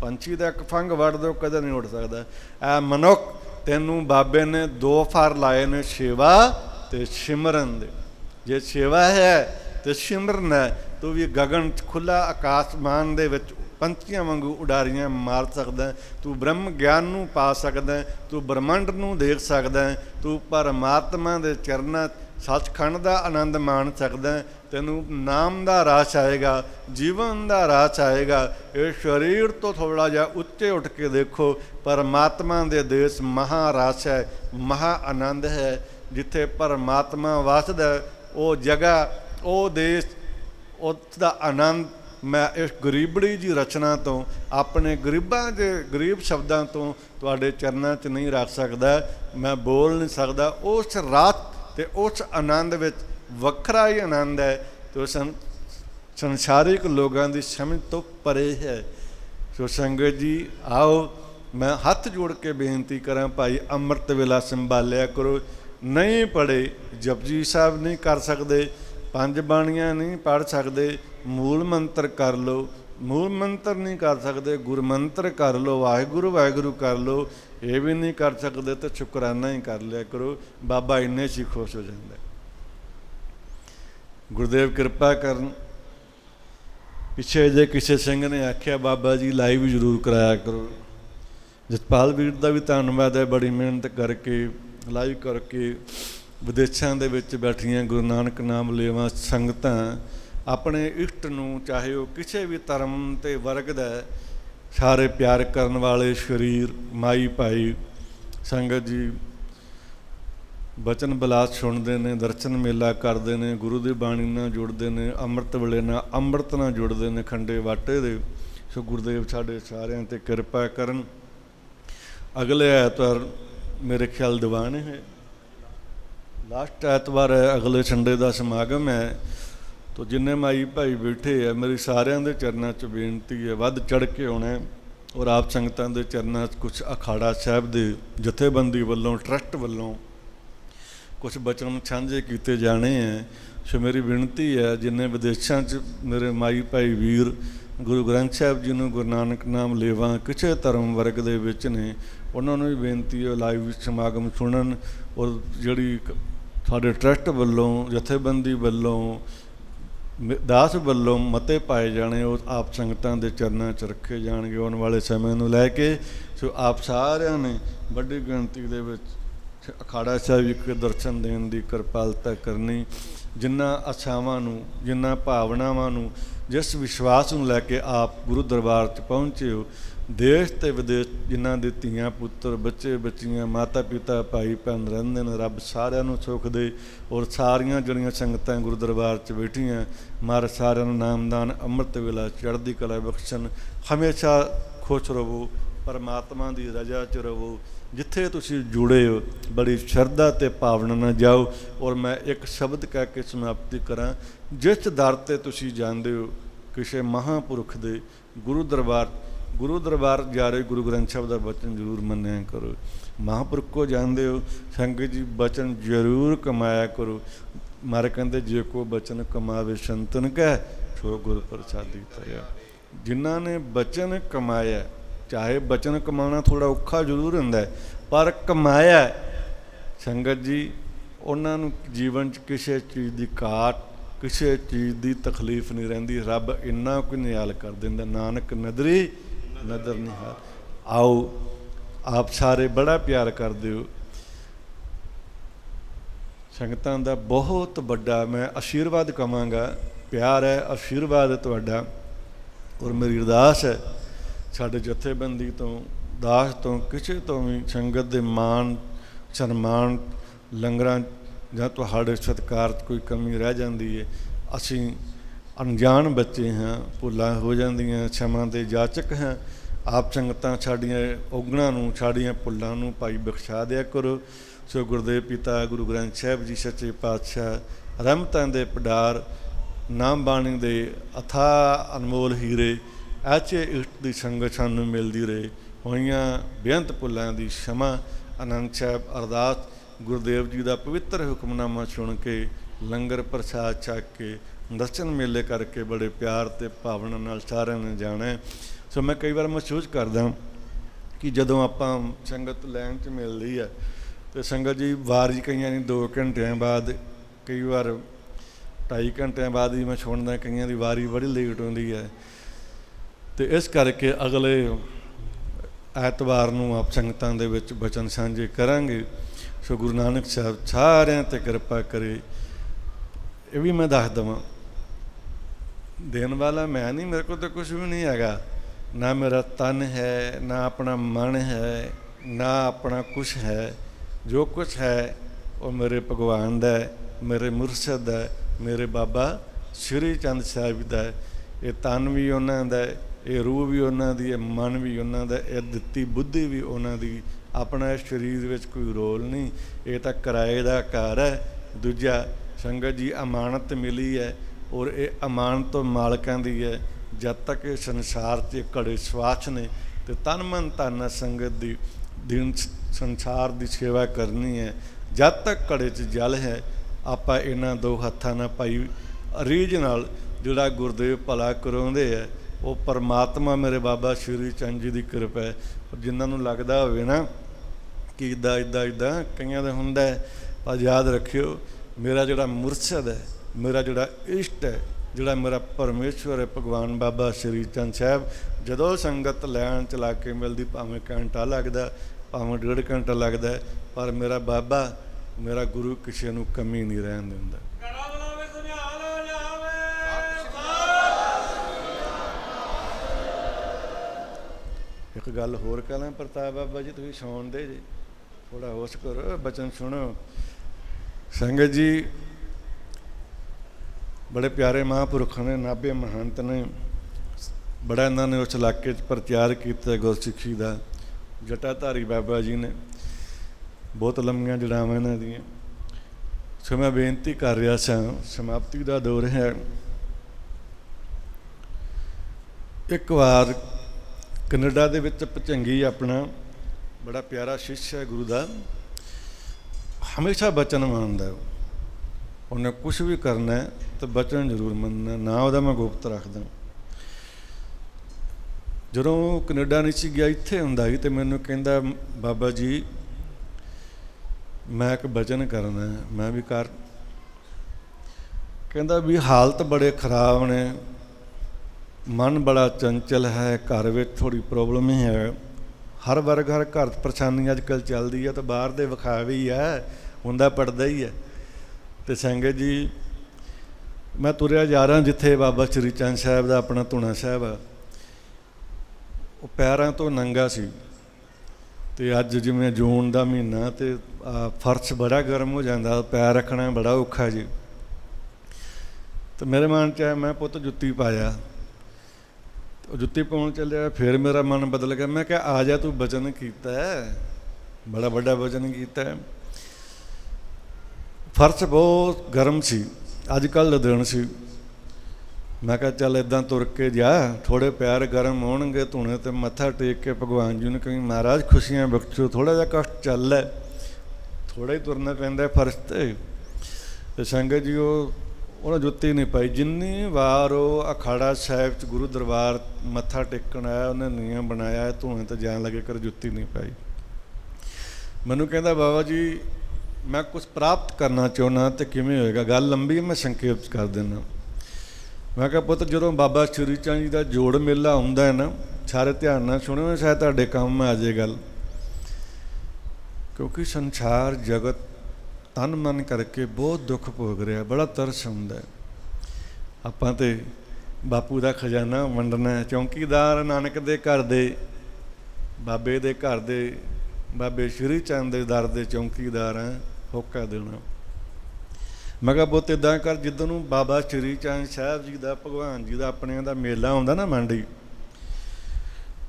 ਪੰਛੀ ਦਾ ਇੱਕ ਫੰਗ ਵੱਢ ਦਿਓ, ਕਦੇ ਨਹੀਂ ਉੱਡ ਸਕਦਾ। ਇਹ ਮਨੁੱਖ, ਤੈਨੂੰ ਬਾਬੇ ਨੇ 2 ਫਰ ਲਾਏ ਨੇ, ਸੇਵਾ ਤੇ ਸਿਮਰਨ ਦੇ। ਜੇ ਸੇਵਾ ਹੈ ਤੇ ਸਿਮਰਨ ਹੈ, ਤੂੰ ਵੀ ਗਗਨ ਖੁੱਲ੍ਹਾ ਆਕਾਸ਼ਮਾਨ ਦੇ ਵਿੱਚ ਪੰਛੀਆਂ ਵਾਂਗੂ ਉਡਾਰੀਆਂ ਮਾਰ ਸਕਦਾ। ਤੂੰ ਬ੍ਰਹਮ ਗਿਆਨ ਨੂੰ ਪਾ ਸਕਦਾ, ਤੂੰ ਬ੍ਰਹਮੰਡ ਨੂੰ ਦੇਖ ਸਕਦਾ, ਤੂੰ ਪਰਮਾਤਮਾ ਦੇ ਚਰਨਾਂ ਸੱਚਖੰਡ ਦਾ ਆਨੰਦ ਮਾਣ ਸਕਦਾ। ਤੈਨੂੰ ਨਾਮ ਦਾ ਰਾਸ ਆਏਗਾ, ਜੀਵਨ ਦਾ ਰਾਸ ਆਏਗਾ। ਇਹ ਸਰੀਰ ਤੋਂ ਥੋੜ੍ਹਾ ਜਿਹਾ ਉੱਚੇ ਉੱਠ ਕੇ ਦੇਖੋ, ਪਰਮਾਤਮਾ ਦੇ ਦੇਸ਼ ਮਹਾਰਾਸ ਹੈ, ਮਹਾ ਆਨੰਦ ਹੈ। ਜਿੱਥੇ ਪਰਮਾਤਮਾ ਵਸਦਾ, ਉਹ ਜਗ੍ਹਾ, ਉਹ ਦੇਸ਼, ਉਸ ਦਾ ਆਨੰਦ ਮੈਂ ਇਸ ਗਰੀਬੜੀ ਜੀ ਰਚਨਾ ਤੋਂ, ਆਪਣੇ ਗਰੀਬਾਂ ਦੇ ਗਰੀਬ ਸ਼ਬਦਾਂ ਤੋਂ ਤੁਹਾਡੇ ਚਰਨਾਂ 'ਚ ਨਹੀਂ ਰੱਖ ਸਕਦਾ। ਮੈਂ ਬੋਲ ਨਹੀਂ ਸਕਦਾ। ਉਸ ਰਾਤ ਅਤੇ ਉਸ ਆਨੰਦ ਵਿੱਚ ਵੱਖਰਾ ਹੀ ਆਨੰਦ ਹੈ, ਅਤੇ ਸੰਸਾਰਿਕ ਲੋਕਾਂ ਦੀ ਸਮਝ ਤੋਂ ਪਰੇ ਹੈ। ਸੋ ਸੰਗਤ ਜੀ ਆਓ, ਮੈਂ ਹੱਥ ਜੋੜ ਕੇ ਬੇਨਤੀ ਕਰਾਂ, ਭਾਈ ਅੰਮ੍ਰਿਤ ਵੇਲਾ ਸੰਭਾਲਿਆ ਕਰੋ। ਨਹੀਂ ਪੜ੍ਹੇ, ਜਪਜੀ ਸਾਹਿਬ ਨਹੀਂ ਕਰ ਸਕਦੇ, 5 ਬਾਣੀਆਂ ਨਹੀਂ ਪੜ੍ਹ ਸਕਦੇ, ਮੂਲ ਮੰਤਰ ਕਰ ਲਓ। ਮੂਲ ਮੰਤਰ ਨਹੀਂ ਕਰ ਸਕਦੇ, ਗੁਰਮੰਤਰ ਕਰ ਲਓ, ਵਾਹਿਗੁਰੂ ਵਾਹਿਗੁਰੂ ਕਰ ਲਓ। ਇਹ ਵੀ ਨਹੀਂ ਕਰ ਸਕਦੇ ਤਾਂ ਸ਼ੁਕਰਾਨਾ ਹੀ ਕਰ ਲਿਆ ਕਰੋ। ਬਾਬਾ ਇੰਨੇ 'ਚ ਹੀ ਖੁਸ਼ ਹੋ ਜਾਂਦਾ। ਗੁਰਦੇਵ ਕਿਰਪਾ ਕਰਨ। ਪਿੱਛੇ ਜੇ ਕਿਸੇ ਸਿੰਘ ਨੇ ਆਖਿਆ, ਬਾਬਾ ਜੀ ਲਾਈਵ ਜ਼ਰੂਰ ਕਰਾਇਆ ਕਰੋ। ਜਸਪਾਲ ਵੀਰ ਦਾ ਵੀ ਧੰਨਵਾਦ ਹੈ, ਬੜੀ ਮਿਹਨਤ ਕਰਕੇ ਲਾਈਵ ਕਰਕੇ ਵਿਦੇਸ਼ਾਂ ਦੇ ਵਿੱਚ ਬੈਠੀਆਂ ਗੁਰੂ ਨਾਨਕ ਨਾਮ ਲੇਵਾ ਸੰਗਤਾਂ ਆਪਣੇ ਇਸ਼ਟ ਨੂੰ, ਚਾਹੇ ਉਹ ਕਿਸੇ ਵੀ ਧਰਮ ਅਤੇ ਵਰਗ ਦਾ, ਸਾਰੇ ਪਿਆਰ ਕਰਨ ਵਾਲੇ ਸਰੀਰ ਮਾਈ ਭਾਈ ਸੰਗਤ ਜੀ ਬਚਨ ਬਲਾਸ ਸੁਣਦੇ ਨੇ, ਦਰਸ਼ਨ ਮੇਲਾ ਕਰਦੇ ਨੇ, ਗੁਰੂ ਦੀ ਬਾਣੀ ਨਾਲ ਜੁੜਦੇ ਨੇ, ਅੰਮ੍ਰਿਤ ਵੇਲੇ ਨਾਲ ਅੰਮ੍ਰਿਤ ਨਾਲ ਜੁੜਦੇ ਨੇ, ਖੰਡੇ ਵਾਟੇ ਦੇ। ਸੋ ਗੁਰਦੇਵ ਸਾਡੇ ਸਾਰਿਆਂ 'ਤੇ ਕਿਰਪਾ ਕਰਨ। ਅਗਲੇ ਐਤਵਾਰ ਮੇਰੇ ਖਿਆਲ ਦੀਵਾਨ ਹੈ, लास्ट ऐतवार है, अगले संडे का समागम है। तो जिन्ने माई भाई बैठे है, मेरी सारिਆਂ ਦੇ चरणों 'ਚ बेनती है ਵੱਧ चढ़ के आना है। और आप संगतां ਦੇ चरणों 'ਚ कुछ अखाड़ा साहब के जथेबंदी वालों ट्रस्ट वालों कुछ बचन साझे किए जाने हैं। सो मेरी बेनती है जिन्हें विदेशों मेरे माई भाई वीर गुरु ग्रंथ साहब जी नूं गुरु नानक नाम लेवा किसी धर्म वर्ग दे विच ने, उन्होंने भी बेनती है लाइव समागम सुनन। और जिहड़ी साडे ट्रस्ट वालों जथेबंदी वालों दास वालों मते पाए जाने वो आप संगतां दे चरणों च रखे जाणगे आने वाले समय नूं लैके। सो आप सारिਆਂ ने वड्डी गिणती दे विच अखाड़ा साहिब एक दर्शन देने की कृपालता करनी। जिन्ना आशावां नूं जिन्ना भावनावां नूं जिस विश्वास नूं लैके आप गुरु दरबार च पहुँचे हो, देश ते विदेश जिन्हां दे धीआं पुत्तर बच्चे बच्चियां माता पिता भाई भैन रहिंदे ने, रब सारिਆਂ नूं सुख दे। और सारियां जिहड़ियां संगतां गुरु दरबार च बैठियां महाराज सारिਆਂ नूं नामदान अमृत वेला चढ़दी कला बख्शण। हमेशा खुश रवो, परमात्मा की रजा च रवो। जिथे तुसी जुड़े हो बड़ी श्रद्धा ते भावना ना जाओ। और मैं एक शब्द कह के समाप्ति करा, जिस दर ते तुसी जांदे हो किसी महापुरुख दे गुरु दरबार जा रहे गुरु ग्रंथ साहब का बचन जरूर मन्या करो। महापुरुख को जाते हो संगत जी बचन जरूर कमाया करो। मारे कहते जे को बचन कमावे संतन कह सो गुर प्रसादी पाया। जिन्हों ने बचन कमाया, चाहे बचन कमाना थोड़ा औखा जरूर होंदा है पर कमाया संगत जी, उन्होंने जीवन च किसी चीज़ की घाट किसी चीज़ की तकलीफ नहीं रहिंदी। रब इन्ना कोई निहाल कर दिंदा, नानक नदरी नदर निहाल। आओ आप सारे बड़ा प्यार करते हो संगतां दा बहुत बड़ा मैं आशीर्वाद कहांगा। प्यार है, आशीर्वाद है तुहाडा। और मेरी अरदास है साडे जथेबंदी तो दास तो किसी तो भी संगत दे मान सन्मान लंगरां जां तुहाडे सत्कार कोई कमी रह जाती है। असीं अनजान बच्चे हाँ, भुलां हो जांदियां, क्षमा दे जाचक हैं। आप संगतां साडियां औगणां नूं साडियां भुलां नूं भाई बख्शा दिया करो। सो गुरदेव पिता गुरु ग्रंथ साहिब जी सच्चे पातशाह रहमतां दे भंडार नाम बाणी दे अथाह अनमोल हीरे ऐचे इष्ट की संगत सानू मिलती रहे। होइयां बेअंत भुलां दी क्षमा। आनंद साहब अरदास गुरुदेव जी का पवित्र हुक्मनामा सुन के लंगर प्रसाद छक के दर्शन मेले करके बड़े प्यार ते भावना नाल सारिਆਂ ने जाना है। सो मैं कई बार महसूस करदा कि जदों आपां संगत लैन च मिलदी है तो संगत जी वारी कईयां दी 2 घंटिਆਂ बाद कई बार 2.5 घंटिਆਂ बाद ही मैं सुनदा कईयां दी वारी बड़ी लेट होंदी है। तो इस करके अगले ऐतवार नूं आप संगतां दे विच बचन सांझे करांगे। सो गुरु नानक साहब सारिਆਂ ते कृपा करे। ये भी मैं दस देवां, देन वाला मैं नहीं, मेरे को तो कुछ भी नहीं हैगा, ना मेरा तन है ना अपना मन है ना अपना कुछ है। जो कुछ है वो मेरे भगवान दा है, मेरे मुरशद है, मेरे बाबा श्री चंद साहिब दा है। ये तन भी उन्हां दा है, ये रूह भी उन्हां दी है, मन भी उन्हां दा, ये दित्ती बुद्धि भी उन्हां दी। अपना इस शरीर विच कोई रोल नहीं, ये तो किराए का घर है। दूजा संगत जी अमानत मिली है और ये अमानत तो मालकां दी है। जब तक ये संसार च घड़े स्वास ने तो तन मन धन संगत दी दिन संसार की सेवा करनी है। जब तक घड़े च जल है आपां इन्हां दो हत्थां नाल भाई रीझ नाल जिहड़ा गुरदेव भला कराउंदे है वो परमात्मा मेरे बाबा श्री चंद जी की कृपा है। जिन्होंने लगता होवे ना कि इदा इदा इदा कईयां दा हुंदा है, पर याद रखियो मेरा जिहड़ा मुरशद है, मेरा जिहड़ा इष्ट है, जिहड़ा मेरा परमेश्वर है भगवान बाबा श्री चंद साहब, जदों संगत लैन चला के मिलती भावें घंटा लगता भावें 1.5 घंटा लगता है, पर मेरा बाबा मेरा गुरु किसी नूं कमी नहीं रहन दिंदा। एक गल होर कह ਲਾਂ प्रताप बाबा जी तुसीं सौण दे जी, थोड़ा होश करो, बचन सुनो। संगत जी बड़े प्यारे महापुरुखों ने, नाभे महंत ने, बड़ा इन्होंने उस इलाके प्रचार किया गुरसिੱਖੀ का। जटाधारी बाबा जी ने बहुत लंबियां जड़ावां इन्हां दियां। ਸੋ ਮੈਂ ਬੇਨਤੀ ਕਰ ਰਿਹਾ ਸਾਂ, ਸਮਾਪਤੀ ਦਾ ਦੌਰ ਹੈ। ਇੱਕ ਵਾਰ ਕੈਨੇਡਾ ਦੇ ਵਿੱਚ ਭੁਜੰਗੀ ਆਪਣਾ ਬੜਾ ਪਿਆਰਾ ਸ਼ਿਸ਼ ਹੈ ਗੁਰੂ ਦਾ, ਹਮੇਸ਼ਾ ਬਚਨ ਮੰਨਦਾ। ਉਹਨੇ ਕੁਛ ਵੀ ਕਰਨਾ ਤਾਂ ਬਚਨ ਜ਼ਰੂਰ ਮੰਨਣਾ, ਨਾ ਉਹਦਾ ਮੈਂ ਗੁਪਤ ਰੱਖਦਾ। ਜਦੋਂ ਕੈਨੇਡਾ ਨਹੀਂ ਸੀ ਗਿਆ, ਇੱਥੇ ਹੁੰਦਾ ਸੀ, ਅਤੇ ਮੈਨੂੰ ਕਹਿੰਦਾ ਬਾਬਾ ਜੀ ਮੈਂ ਇੱਕ ਬਚਨ ਕਰਨਾ। ਮੈਂ ਵੀ ਕਰ। ਕਹਿੰਦਾ ਵੀ ਹਾਲਤ ਬੜੇ ਖਰਾਬ ਨੇ, ਮਨ ਬੜਾ ਚੰਚਲ ਹੈ, ਘਰ ਵਿੱਚ ਥੋੜ੍ਹੀ ਪ੍ਰੋਬਲਮ ਹੀ ਹੈ। ਹਰ ਵਰਗ ਹਰ ਘਰ ਪਰੇਸ਼ਾਨੀ ਅੱਜ ਕੱਲ੍ਹ ਚੱਲਦੀ ਹੈ, ਤਾਂ ਬਾਹਰ ਦੇ ਵਿਖਾਵੇ ਹੀ ਹੈ, ਹੁੰਦਾ ਪੜਦਾ ਹੀ ਹੈ। ਅਤੇ ਸੰਗਤ ਜੀ ਮੈਂ ਤੁਰਿਆ ਜਾ ਰਿਹਾ ਜਿੱਥੇ ਬਾਬਾ ਸ਼੍ਰੀ ਚੰਦ ਸਾਹਿਬ ਦਾ ਆਪਣਾ ਧੂਣਾ ਸਾਹਿਬ ਆ, ਉਹ ਪੈਰਾਂ ਤੋਂ ਨੰਗਾ ਸੀ। ਅਤੇ ਅੱਜ ਜਿਵੇਂ ਜੂਨ ਦਾ ਮਹੀਨਾ, ਅਤੇ ਫਰਸ਼ ਬੜਾ ਗਰਮ ਹੋ ਜਾਂਦਾ, ਪੈਰ ਰੱਖਣਾ ਬੜਾ ਔਖਾ ਜੀ। ਅਤੇ ਮੇਰੇ ਮਨ 'ਚ ਆਇਆ, ਮੈਂ ਪੁੱਤ ਜੁੱਤੀ ਪਾਇਆ। ਉਹ ਜੁੱਤੀ ਪਾਉਣ ਚੱਲਿਆ, ਫਿਰ ਮੇਰਾ ਮਨ ਬਦਲ ਗਿਆ। ਮੈਂ ਕਿਹਾ ਆ ਜਾ, ਤੂੰ ਬਚਨ ਕੀਤਾ, ਬੜਾ ਵੱਡਾ ਬਚਨ ਕੀਤਾ। ਫਰਸ਼ ਬਹੁਤ ਗਰਮ ਸੀ, ਅੱਜ ਕੱਲ੍ਹ ਦਾ ਦਿਨ ਸੀ। ਮੈਂ ਕਿਹਾ ਚੱਲ ਇੱਦਾਂ ਤੁਰ ਕੇ ਜਾ, ਥੋੜ੍ਹੇ ਪੈਰ ਗਰਮ ਹੋਣਗੇ ਧੂਣੇ 'ਤੇ ਮੱਥਾ ਟੇਕ ਕੇ ਭਗਵਾਨ ਜੀ ਨੂੰ ਕਹੀਂ ਮਹਾਰਾਜ ਖੁਸ਼ੀਆਂ ਬਖਸ਼ੋ। ਥੋੜ੍ਹਾ ਜਿਹਾ ਕਸ਼ਟ ਚੱਲ ਹੈ, ਥੋੜ੍ਹਾ ਹੀ ਤੁਰਨਾ ਪੈਂਦਾ ਫਰਸ਼ 'ਤੇ। ਅਤੇ ਸੰਗਤ ਜੀ ਉਹਨੇ ਜੁੱਤੀ ਨਹੀਂ ਪਾਈ। ਜਿੰਨੀ ਵਾਰ ਉਹ ਅਖਾੜਾ ਸਾਹਿਬ 'ਚ ਗੁਰੂ ਦਰਬਾਰ ਮੱਥਾ ਟੇਕਣ ਆਇਆ, ਉਹਨੇ ਨਿਯਮ ਬਣਾਇਆ ਧੂਣੇ 'ਤੇ ਜਾਣ ਲੱਗੇ ਕਰ ਜੁੱਤੀ ਨਹੀਂ ਪਾਈ। ਮੈਨੂੰ ਕਹਿੰਦਾ ਬਾਬਾ ਜੀ ਮੈਂ ਕੁਛ ਪ੍ਰਾਪਤ ਕਰਨਾ ਚਾਹੁੰਦਾ, ਅਤੇ ਕਿਵੇਂ ਹੋਏਗਾ? ਗੱਲ ਲੰਬੀ, ਮੈਂ ਸੰਖੇਪ 'ਚ ਕਰ ਦਿੰਦਾ। ਮੈਂ ਕਿਹਾ ਪੁੱਤ ਜਦੋਂ ਬਾਬਾ ਸ਼੍ਰੀ ਚੰਦ ਜੀ ਦਾ ਜੋੜ ਮੇਲਾ ਹੁੰਦਾ ਹੈ ਨਾ, ਸਾਰੇ ਧਿਆਨ ਨਾਲ ਸੁਣਿਓ, ਸ਼ਾਇਦ ਤੁਹਾਡੇ ਕੰਮ ਆ ਜੇ ਗੱਲ। ਕਿਉਂਕਿ ਸੰਸਾਰ ਜਗਤ ਤਨ ਮਨ ਕਰਕੇ ਬਹੁਤ ਦੁੱਖ ਭੋਗ ਰਿਹਾ, ਬੜਾ ਤਰਸ ਹੁੰਦਾ। ਆਪਾਂ ਤਾਂ ਬਾਪੂ ਦਾ ਖਜ਼ਾਨਾ ਵੰਡਣਾ, ਚੌਂਕੀਦਾਰ ਨਾਨਕ ਦੇ ਘਰ ਦੇ, ਬਾਬੇ ਦੇ ਘਰ ਦੇ, ਬਾਬੇ ਸ਼੍ਰੀ ਚੰਦ ਦੇ ਦਰ ਦੇ ਚੌਂਕੀਦਾਰ ਆ, ਹੋਕਾ ਦੇਣਾ। ਮੈਂ ਕਿਹਾ ਪੁੱਤ ਇੱਦਾਂ ਕਰ, ਜਿੱਦਾਂ ਨੂੰ ਬਾਬਾ ਸ਼੍ਰੀ ਚੰਦ ਸਾਹਿਬ ਜੀ ਦਾ, ਭਗਵਾਨ ਜੀ ਦਾ, ਆਪਣਿਆਂ ਦਾ ਮੇਲਾ ਆਉਂਦਾ ਨਾ ਮੰਡੀ,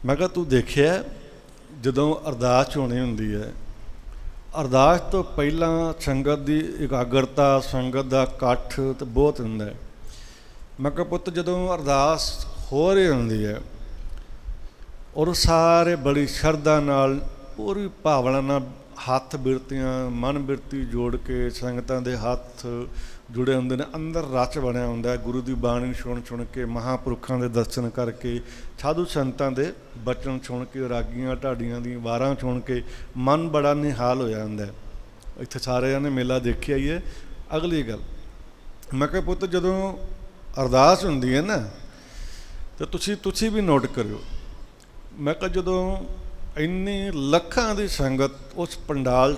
ਮੈਂ ਕਿਹਾ ਤੂੰ ਦੇਖਿਆ ਜਦੋਂ ਅਰਦਾਸ ਹੋਣੀ ਹੁੰਦੀ ਹੈ, ਅਰਦਾਸ ਤੋਂ ਪਹਿਲਾਂ ਸੰਗਤ ਦੀ ਇਕਾਗਰਤਾ, ਸੰਗਤ ਦਾ ਇਕੱਠ ਤਾਂ ਬਹੁਤ ਹੁੰਦਾ। ਮੈਂ ਕਿਹਾ ਪੁੱਤ ਜਦੋਂ ਅਰਦਾਸ ਹੋ ਰਹੀ ਹੁੰਦੀ ਹੈ, ਔਰ ਸਾਰੇ ਬੜੀ ਸ਼ਰਧਾ ਨਾਲ, ਪੂਰੀ ਭਾਵਨਾ ਨਾਲ ਹੱਥ ਬਿਰਤੀਆਂ, ਮਨ ਬਿਰਤੀ ਜੋੜ ਕੇ ਸੰਗਤਾਂ ਦੇ ਹੱਥ ਜੁੜੇ ਹੁੰਦੇ ਨੇ, ਅੰਦਰ ਰਚ ਬਣਿਆ ਹੁੰਦਾ। ਗੁਰੂ ਦੀ ਬਾਣੀ ਸੁਣ ਕੇ, ਮਹਾਂਪੁਰਖਾਂ ਦੇ ਦਰਸ਼ਨ ਕਰਕੇ, ਸਾਧੂ ਸੰਤਾਂ ਦੇ ਬਚਨ ਸੁਣ ਕੇ, ਰਾਗੀਆਂ ਢਾਡੀਆਂ ਦੀ ਵਾਰਾਂ ਸੁਣ ਕੇ ਮਨ ਬੜਾ ਨਿਹਾਲ ਹੋਇਆ ਹੁੰਦਾ। ਇੱਥੇ ਸਾਰਿਆਂ ਨੇ ਮੇਲਾ ਦੇਖਿਆ ਹੀ ਹੈ। ਅਗਲੀ ਗੱਲ ਮੈਂ ਕਿਹਾ ਪੁੱਤ ਜਦੋਂ ਅਰਦਾਸ ਹੁੰਦੀ ਹੈ ਨਾ, ਤਾਂ ਤੁਸੀਂ ਵੀ ਨੋਟ ਕਰਿਓ। ਮੈਂ ਕਿਹਾ ਜਦੋਂ ਇੰਨੀ ਲੱਖਾਂ ਦੀ ਸੰਗਤ ਉਸ ਪੰਡਾਲ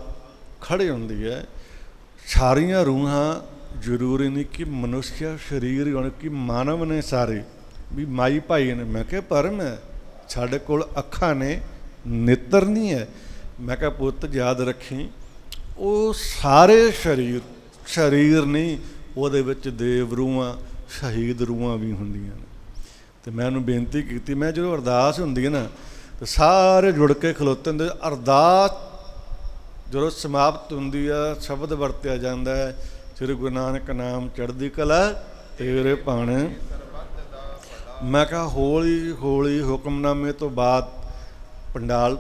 ਖੜ੍ਹੇ ਹੁੰਦੀ ਹੈ, ਸਾਰੀਆਂ ਰੂਹਾਂ, ਜ਼ਰੂਰੀ ਨਹੀਂ ਕਿ ਮਨੁੱਖਿਆ ਸਰੀਰ ਹੋਣ, ਕਿ ਮਾਨਵ ਨੇ ਸਾਰੇ, ਵੀ ਮਾਈ ਭਾਈ ਨੇ। ਮੈਂ ਕਿਹਾ ਪਰਮ ਹੈ, ਸਾਡੇ ਕੋਲ ਅੱਖਾਂ ਨੇ, ਨੇਤਰ ਨਹੀਂ ਹੈ। ਮੈਂ ਕਿਹਾ ਪੁੱਤ ਯਾਦ ਰੱਖੀ, ਉਹ ਸਾਰੇ ਸਰੀਰ ਨਹੀਂ, ਉਹਦੇ ਵਿੱਚ ਦੇਵ ਰੂਹਾਂ, ਸ਼ਹੀਦ ਰੂਹਾਂ ਵੀ ਹੁੰਦੀਆਂ ਨੇ। ਅਤੇ ਮੈਂ ਉਹਨੂੰ ਬੇਨਤੀ ਕੀਤੀ, ਮੈਂ ਜਦੋਂ ਅਰਦਾਸ ਹੁੰਦੀ ਹੈ ਨਾ, ਅਤੇ ਸਾਰੇ ਜੁੜ ਕੇ ਖਲੋਤੇ ਹੁੰਦੇ। ਅਰਦਾਸ ਜਦੋਂ ਸਮਾਪਤ ਹੁੰਦੀ ਆ, ਸ਼ਬਦ ਵਰਤਿਆ ਜਾਂਦਾ ਹੈ, ਸ੍ਰੀ ਗੁਰੂ ਨਾਨਕ ਨਾਮ ਚੜ੍ਹਦੀ ਕਲਾ ਤੇਰੇ ਭਾਣੇ। ਮੈਂ ਕਿਹਾ ਹੌਲੀ ਹੌਲੀ ਹੁਕਮਨਾਮੇ ਤੋਂ ਬਾਅਦ ਪੰਡਾਲ,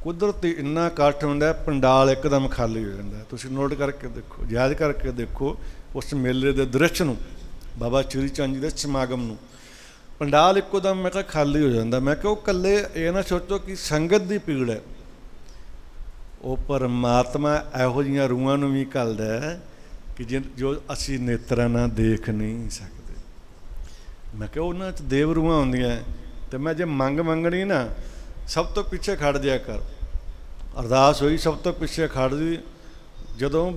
ਕੁਦਰਤੀ ਇੰਨਾ ਇਕੱਠ ਹੁੰਦਾ, ਪੰਡਾਲ ਇੱਕਦਮ ਖਾਲੀ ਹੋ ਜਾਂਦਾ। ਤੁਸੀਂ ਨੋਟ ਕਰਕੇ ਦੇਖੋ, ਯਾਦ ਕਰਕੇ ਦੇਖੋ ਉਸ ਮੇਲੇ ਦੇ ਦ੍ਰਿਸ਼ ਨੂੰ, ਬਾਬਾ ਸ਼੍ਰੀ ਚੰਦ ਜੀ ਦੇ ਸਮਾਗਮ ਨੂੰ। ਪੰਡਾਲ ਇੱਕੋ ਦਮ ਮੈਂ ਕਿਹਾ ਖਾਲੀ ਹੋ ਜਾਂਦਾ। ਮੈਂ ਕਿਹਾ ਉਹ ਇਕੱਲੇ ਇਹ ਨਾ ਸੋਚੋ ਕਿ ਸੰਗਤ ਦੀ ਪੀੜ ਹੈ, ਉਹ ਪਰਮਾਤਮਾ ਇਹੋ ਜਿਹੀਆਂ ਰੂਹਾਂ ਨੂੰ ਵੀ ਘੱਲਦਾ ਕਿ ਜੋ ਅਸੀਂ ਨੇਤਰਾਂ ਨਾਲ ਦੇਖ ਨਹੀਂ ਸਕਦੇ। ਮੈਂ ਕਿਹਾ ਉਹਨਾਂ 'ਚ ਦੇਵ ਰੂਹਾਂ ਹੁੰਦੀਆਂ, ਅਤੇ ਮੈਂ ਜੇ ਮੰਗਣੀ ਨਾ, ਸਭ ਤੋਂ ਪਿੱਛੇ ਖੜ੍ਹ ਜਾਇਆ ਕਰ। ਅਰਦਾਸ ਹੋਈ, ਸਭ ਤੋਂ ਪਿੱਛੇ ਖੜ੍ਹ ਜੀ। ਜਦੋਂ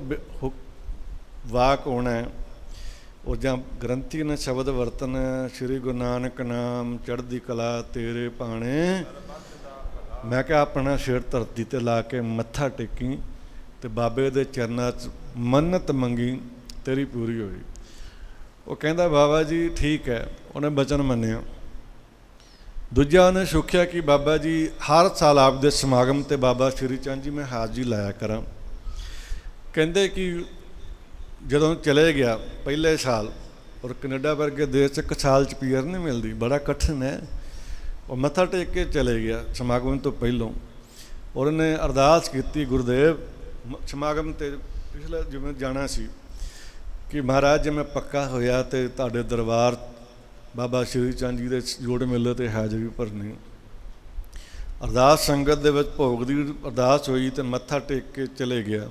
ਵਾਕ ਹੋਣਾ, ਉਹ ਜਾਂ ਗ੍ਰੰਥੀ ਨੇ ਸ਼ਬਦ ਵਰਤਨ, ਸ਼੍ਰੀ ਗੁਰੂ ਨਾਨਕ ਨਾਮ ਚੜ੍ਹਦੀ ਕਲਾ ਤੇਰੇ ਭਾਣੇ। ਮੈਂ ਕਿਹਾ ਆਪਣਾ ਸਿਰ ਧਰਤੀ 'ਤੇ ਲਾ ਕੇ ਮੱਥਾ ਟੇਕੀ, ਅਤੇ ਬਾਬੇ ਦੇ ਚਰਨਾਂ 'ਚ ਮੰਨਤ ਮੰਗੀ, ਤੇਰੀ ਪੂਰੀ ਹੋਈ। ਉਹ ਕਹਿੰਦਾ ਬਾਬਾ ਜੀ ਠੀਕ ਹੈ, ਉਹਨੇ ਬਚਨ ਮੰਨਿਆ। ਦੂਜਾ ਉਹਨੇ ਸੁਖਿਆ ਕਿ ਬਾਬਾ ਜੀ ਹਰ ਸਾਲ ਆਪ ਦੇ ਸਮਾਗਮ 'ਤੇ ਬਾਬਾ ਸ਼੍ਰੀ ਚੰਦ ਜੀ ਮੈਂ ਹਾਜ਼ਰੀ ਲਾਇਆ ਕਰਾਂ। ਕਹਿੰਦੇ ਕਿ ਜਦੋਂ ਚਲੇ ਗਿਆ ਪਹਿਲੇ ਸਾਲ, ਔਰ ਕੈਨੇਡਾ ਵਰਗੇ ਦੇਸ਼ 'ਚ 1 ਸਾਲ 'ਚ ਪੀਆਰ ਨਹੀਂ ਮਿਲਦੀ, ਬੜਾ ਕਠਿਨ ਹੈ। ਉਹ ਮੱਥਾ ਟੇਕ ਕੇ ਚਲੇ ਗਿਆ ਸਮਾਗਮ ਤੋਂ ਪਹਿਲੋਂ, ਔਰ ਉਹਨੇ ਅਰਦਾਸ ਕੀਤੀ ਗੁਰਦੇਵ ਸਮਾਗਮ 'ਤੇ ਪਿਛਲੇ ਜਿਵੇਂ ਜਾਣਾ ਸੀ ਕਿ ਮਹਾਰਾਜ ਜੇ ਮੈਂ ਪੱਕਾ ਹੋਇਆ ਤੇ ਤੁਹਾਡੇ ਦਰਬਾਰ ਬਾਬਾ ਸ਼੍ਰੀ ਚੰਦ ਜੀ ਦੇ ਜੋੜ ਮੇਲੇ 'ਤੇ ਹਾਜ਼ਰੀ ਭਰਨੀ। ਅਰਦਾਸ ਸੰਗਤ ਦੇ ਵਿੱਚ ਭੋਗ ਦੀ ਅਰਦਾਸ ਹੋਈ ਤੇ ਮੱਥਾ ਟੇਕ ਕੇ ਚਲੇ ਗਿਆ।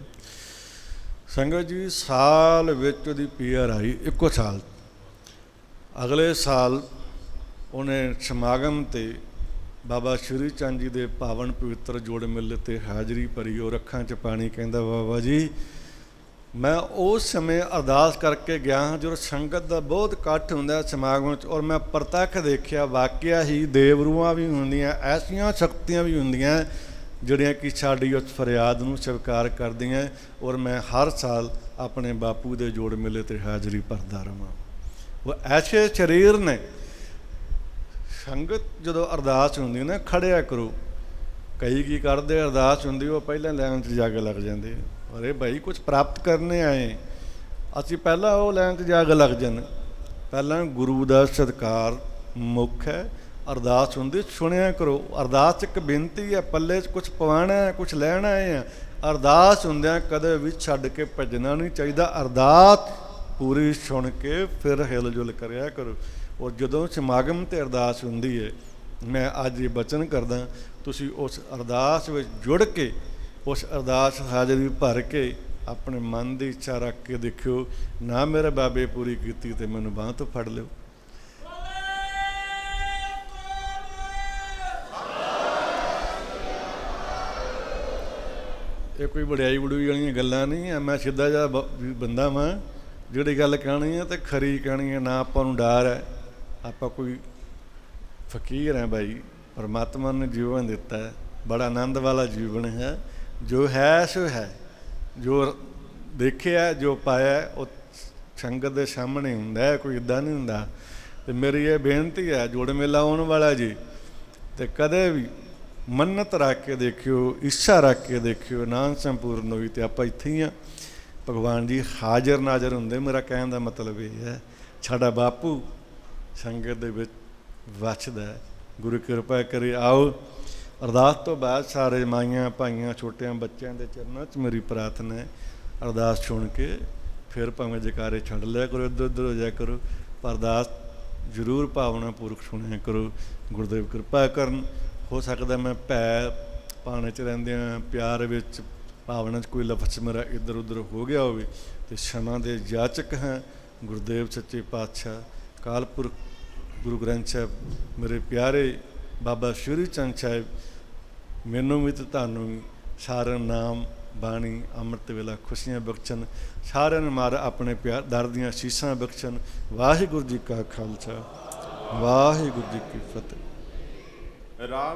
ਸੰਗਤ ਜੀ ਸਾਲ ਵਿੱਚ ਉਹਦੀ ਪੀਆਰ ਆਈ, ਇੱਕੋ ਸਾਲ। ਅਗਲੇ ਸਾਲ ਉਹਨੇ ਸਮਾਗਮ 'ਤੇ ਬਾਬਾ ਸ਼੍ਰੀ ਚੰਦ ਜੀ ਦੇ ਪਾਵਨ ਪਵਿੱਤਰ ਜੋੜ ਮੇਲੇ 'ਤੇ ਹਾਜ਼ਰੀ ਭਰੀ, ਔਰ ਅੱਖਾਂ 'ਚ ਪਾਣੀ, ਕਹਿੰਦਾ ਬਾਬਾ ਜੀ ਮੈਂ ਉਸ ਸਮੇਂ ਅਰਦਾਸ ਕਰਕੇ ਗਿਆ ਹਾਂ ਜਦੋਂ ਸੰਗਤ ਦਾ ਬਹੁਤ ਇਕੱਠ ਹੁੰਦਾ ਸਮਾਗਮ 'ਚ, ਔਰ ਮੈਂ ਪ੍ਰਤੱਖ ਦੇਖਿਆ ਵਾਕਿਆ ਹੀ ਦੇਵਰੂਆਂ ਵੀ ਹੁੰਦੀਆਂ, ਐਸੀਆਂ ਸ਼ਕਤੀਆਂ ਵੀ ਹੁੰਦੀਆਂ ਜਿਹੜੀਆਂ ਕਿ ਸਾਡੀ ਉਸ ਫਰਿਆਦ ਨੂੰ ਸਵੀਕਾਰ ਕਰਦੀਆਂ, ਔਰ ਮੈਂ ਹਰ ਸਾਲ ਆਪਣੇ ਬਾਪੂ ਦੇ ਜੋੜ ਮੇਲੇ 'ਤੇ ਹਾਜ਼ਰੀ ਭਰਦਾ ਰਹਾਂ। ਉਹ ਐਸੇ ਸਰੀਰ ਨੇ। ਸੰਗਤ ਜਦੋਂ ਅਰਦਾਸ ਹੁੰਦੀ ਨਾ, ਖੜਿਆ ਕਰੋ। ਕਈ ਕੀ ਕਰਦੇ, ਅਰਦਾਸ ਹੁੰਦੀ ਉਹ ਪਹਿਲਾਂ ਲਾਈਨ 'ਚ ਜਾ ਕੇ ਲੱਗ ਜਾਂਦੇ, ਅਰੇ ਭਾਈ ਕੁਛ ਪ੍ਰਾਪਤ ਕਰਨੇ ਆਏ, ਅਸੀਂ ਪਹਿਲਾਂ ਉਹ ਲਾਈਨ 'ਚ ਜਾ ਕੇ ਲੱਗ ਜਾਂਦੇ। ਪਹਿਲਾਂ ਗੁਰੂ ਦਾ ਸਤਿਕਾਰ ਮੁੱਖ ਹੈ। ਅਰਦਾਸ ਹੁੰਦੀ ਸੁਣਿਆ ਕਰੋ। ਅਰਦਾਸ 'ਚ ਇੱਕ ਬੇਨਤੀ ਹੈ, ਪੱਲੇ 'ਚ ਕੁਛ ਪਵਾਉਣਾ ਹੈ, ਕੁਛ ਲੈਣਾ ਹੈ। ਅਰਦਾਸ ਹੁੰਦਿਆਂ ਕਦੇ ਵੀ ਛੱਡ ਕੇ ਭੱਜਣਾ ਨਹੀਂ ਚਾਹੀਦਾ। ਅਰਦਾਸ ਪੂਰੀ ਸੁਣ ਕੇ ਫਿਰ ਹਿਲ ਜੁਲ ਕਰਿਆ ਕਰੋ। ਔਰ ਜਦੋਂ ਸਮਾਗਮ 'ਤੇ ਅਰਦਾਸ ਹੁੰਦੀ ਹੈ, ਮੈਂ ਅੱਜ ਇਹ ਬਚਨ ਕਰਦਾ, ਤੁਸੀਂ ਉਸ ਅਰਦਾਸ ਵਿੱਚ ਜੁੜ ਕੇ, ਉਸ ਅਰਦਾਸ ਹਾਜ਼ਰੀ ਭਰ ਕੇ ਆਪਣੇ ਮਨ ਦੀ ਇੱਛਾ ਰੱਖ ਕੇ ਦੇਖਿਓ, ਨਾ ਮੇਰੇ ਬਾਬੇ ਪੂਰੀ ਕੀਤੀ ਤੇ ਮੈਨੂੰ ਬਾਂਹ ਤੋਂ ਫੜ ਲਿਓ। ਇਹ ਕੋਈ ਵਡਿਆਈ ਵਡੂਈ ਵਾਲੀਆਂ ਗੱਲਾਂ ਨਹੀਂ ਹੈ। ਮੈਂ ਸਿੱਧਾ ਜਿਹਾ ਬੰਦਾ ਵਾਂ, ਜਿਹੜੀ ਗੱਲ ਕਹਿਣੀ ਹੈ ਤੇ ਖਰੀ ਕਹਿਣੀ ਹੈ। ਨਾ ਆਪਾਂ ਨੂੰ ਡਰ ਹੈ, ਆਪਾਂ ਕੋਈ ਫਕੀਰ ਹੈ ਭਾਈ। ਪਰਮਾਤਮਾ ਨੇ ਜੀਵਨ ਦਿੱਤਾ ਹੈ, ਬੜਾ ਆਨੰਦ ਵਾਲਾ ਜੀਵਨ ਹੈ। ਜੋ ਹੈ ਸੋ ਹੈ, ਜੋ ਦੇਖਿਆ ਜੋ ਪਾਇਆ ਉਹ ਸੰਗਤ ਦੇ ਸਾਹਮਣੇ ਹੁੰਦਾ, ਕੋਈ ਇੱਦਾਂ ਨਹੀਂ ਹੁੰਦਾ। ਅਤੇ ਮੇਰੀ ਇਹ ਬੇਨਤੀ ਹੈ, ਜੋੜ ਮੇਲਾ ਆਉਣ ਵਾਲਾ ਜੀ, ਅਤੇ ਕਦੇ ਵੀ ਮੰਨਤ ਰੱਖ ਕੇ ਦੇਖਿਓ, ਇੱਛਾ ਰੱਖ ਕੇ ਦੇਖਿਓ, ਨਾ ਸੰਪੂਰਨ ਹੋਈ ਅਤੇ ਆਪਾਂ ਇੱਥੇ ਹੀ ਹਾਂ। ਭਗਵਾਨ ਜੀ ਹਾਜ਼ਰ ਨਾਜ਼ਰ ਹੁੰਦੇ। ਮੇਰਾ ਕਹਿਣ ਦਾ ਮਤਲਬ ਇਹ ਹੈ, ਸਾਡਾ ਬਾਪੂ ਸੰਗਤ ਦੇ ਵਿੱਚ ਵੱਸਦਾ। ਗੁਰੂ ਕਿਰਪਾ ਕਰੇ। ਆਓ ਅਰਦਾਸ ਤੋਂ ਬਾਅਦ ਸਾਰੇ ਮਾਈਆਂ ਭਾਈਆਂ ਛੋਟਿਆਂ ਬੱਚਿਆਂ ਦੇ ਚਰਨਾਂ 'ਚ ਮੇਰੀ ਪ੍ਰਾਰਥਨਾ ਹੈ, ਅਰਦਾਸ ਸੁਣ ਕੇ ਫਿਰ ਭਾਵੇਂ ਜਕਾਰੇ ਛੱਡ ਲਿਆ ਕਰੋ, ਇੱਧਰ ਉੱਧਰ ਹੋ ਜਾਇਆ ਕਰੋ, ਪਰ ਅਰਦਾਸ ਜ਼ਰੂਰ ਭਾਵਨਾ ਪੂਰਵਕ ਸੁਣਿਆ ਕਰੋ। ਗੁਰਦੇਵ ਕਿਰਪਾ ਕਰਨ। ਹੋ ਸਕਦਾ ਮੈਂ ਭੈ ਭਾਣੇ 'ਚ ਰਹਿੰਦਿਆਂ ਪਿਆਰ ਵਿੱਚ ਭਾਵਨਾ 'ਚ ਕੋਈ ਲਫ਼ਜ਼ ਮੇਰਾ ਇੱਧਰ ਉੱਧਰ ਹੋ ਗਿਆ ਹੋਵੇ, ਅਤੇ क्षमा ਦੇ ਜਾਚਕ ਹਾਂ। ਗੁਰਦੇਵ ਸੱਚੇ ਪਾਤਸ਼ਾਹ ਅਕਾਲ ਪੁਰਖ ਗੁਰੂ ਗ੍ਰੰਥ ਸਾਹਿਬ, ਮੇਰੇ ਪਿਆਰੇ ਬਾਬਾ ਸ਼੍ਰੀ ਚੰਦ ਸਾਹਿਬ, ਮੈਨੂੰ ਵੀ ਅਤੇ ਤੁਹਾਨੂੰ ਵੀ ਸਾਰਿਆਂ ਨਾਮ ਬਾਣੀ ਅੰਮ੍ਰਿਤ ਵੇਲਾ ਖੁਸ਼ੀਆਂ ਬਖਸ਼ਣ। ਸਾਰਿਆਂ ਨੂੰ ਮਾਰ ਆਪਣੇ ਪਿਆਰ ਦਰ ਦੀਆਂ ਅਸੀਸਾਂ ਬਖਸ਼ਣ। ਵਾਹਿਗੁਰੂ ਜੀ ਕਾ ਖਾਲਸਾ, ਵਾਹਿਗੁਰੂ ਜੀ ਕੀ ਫਤਿਹ। ਰਾਮ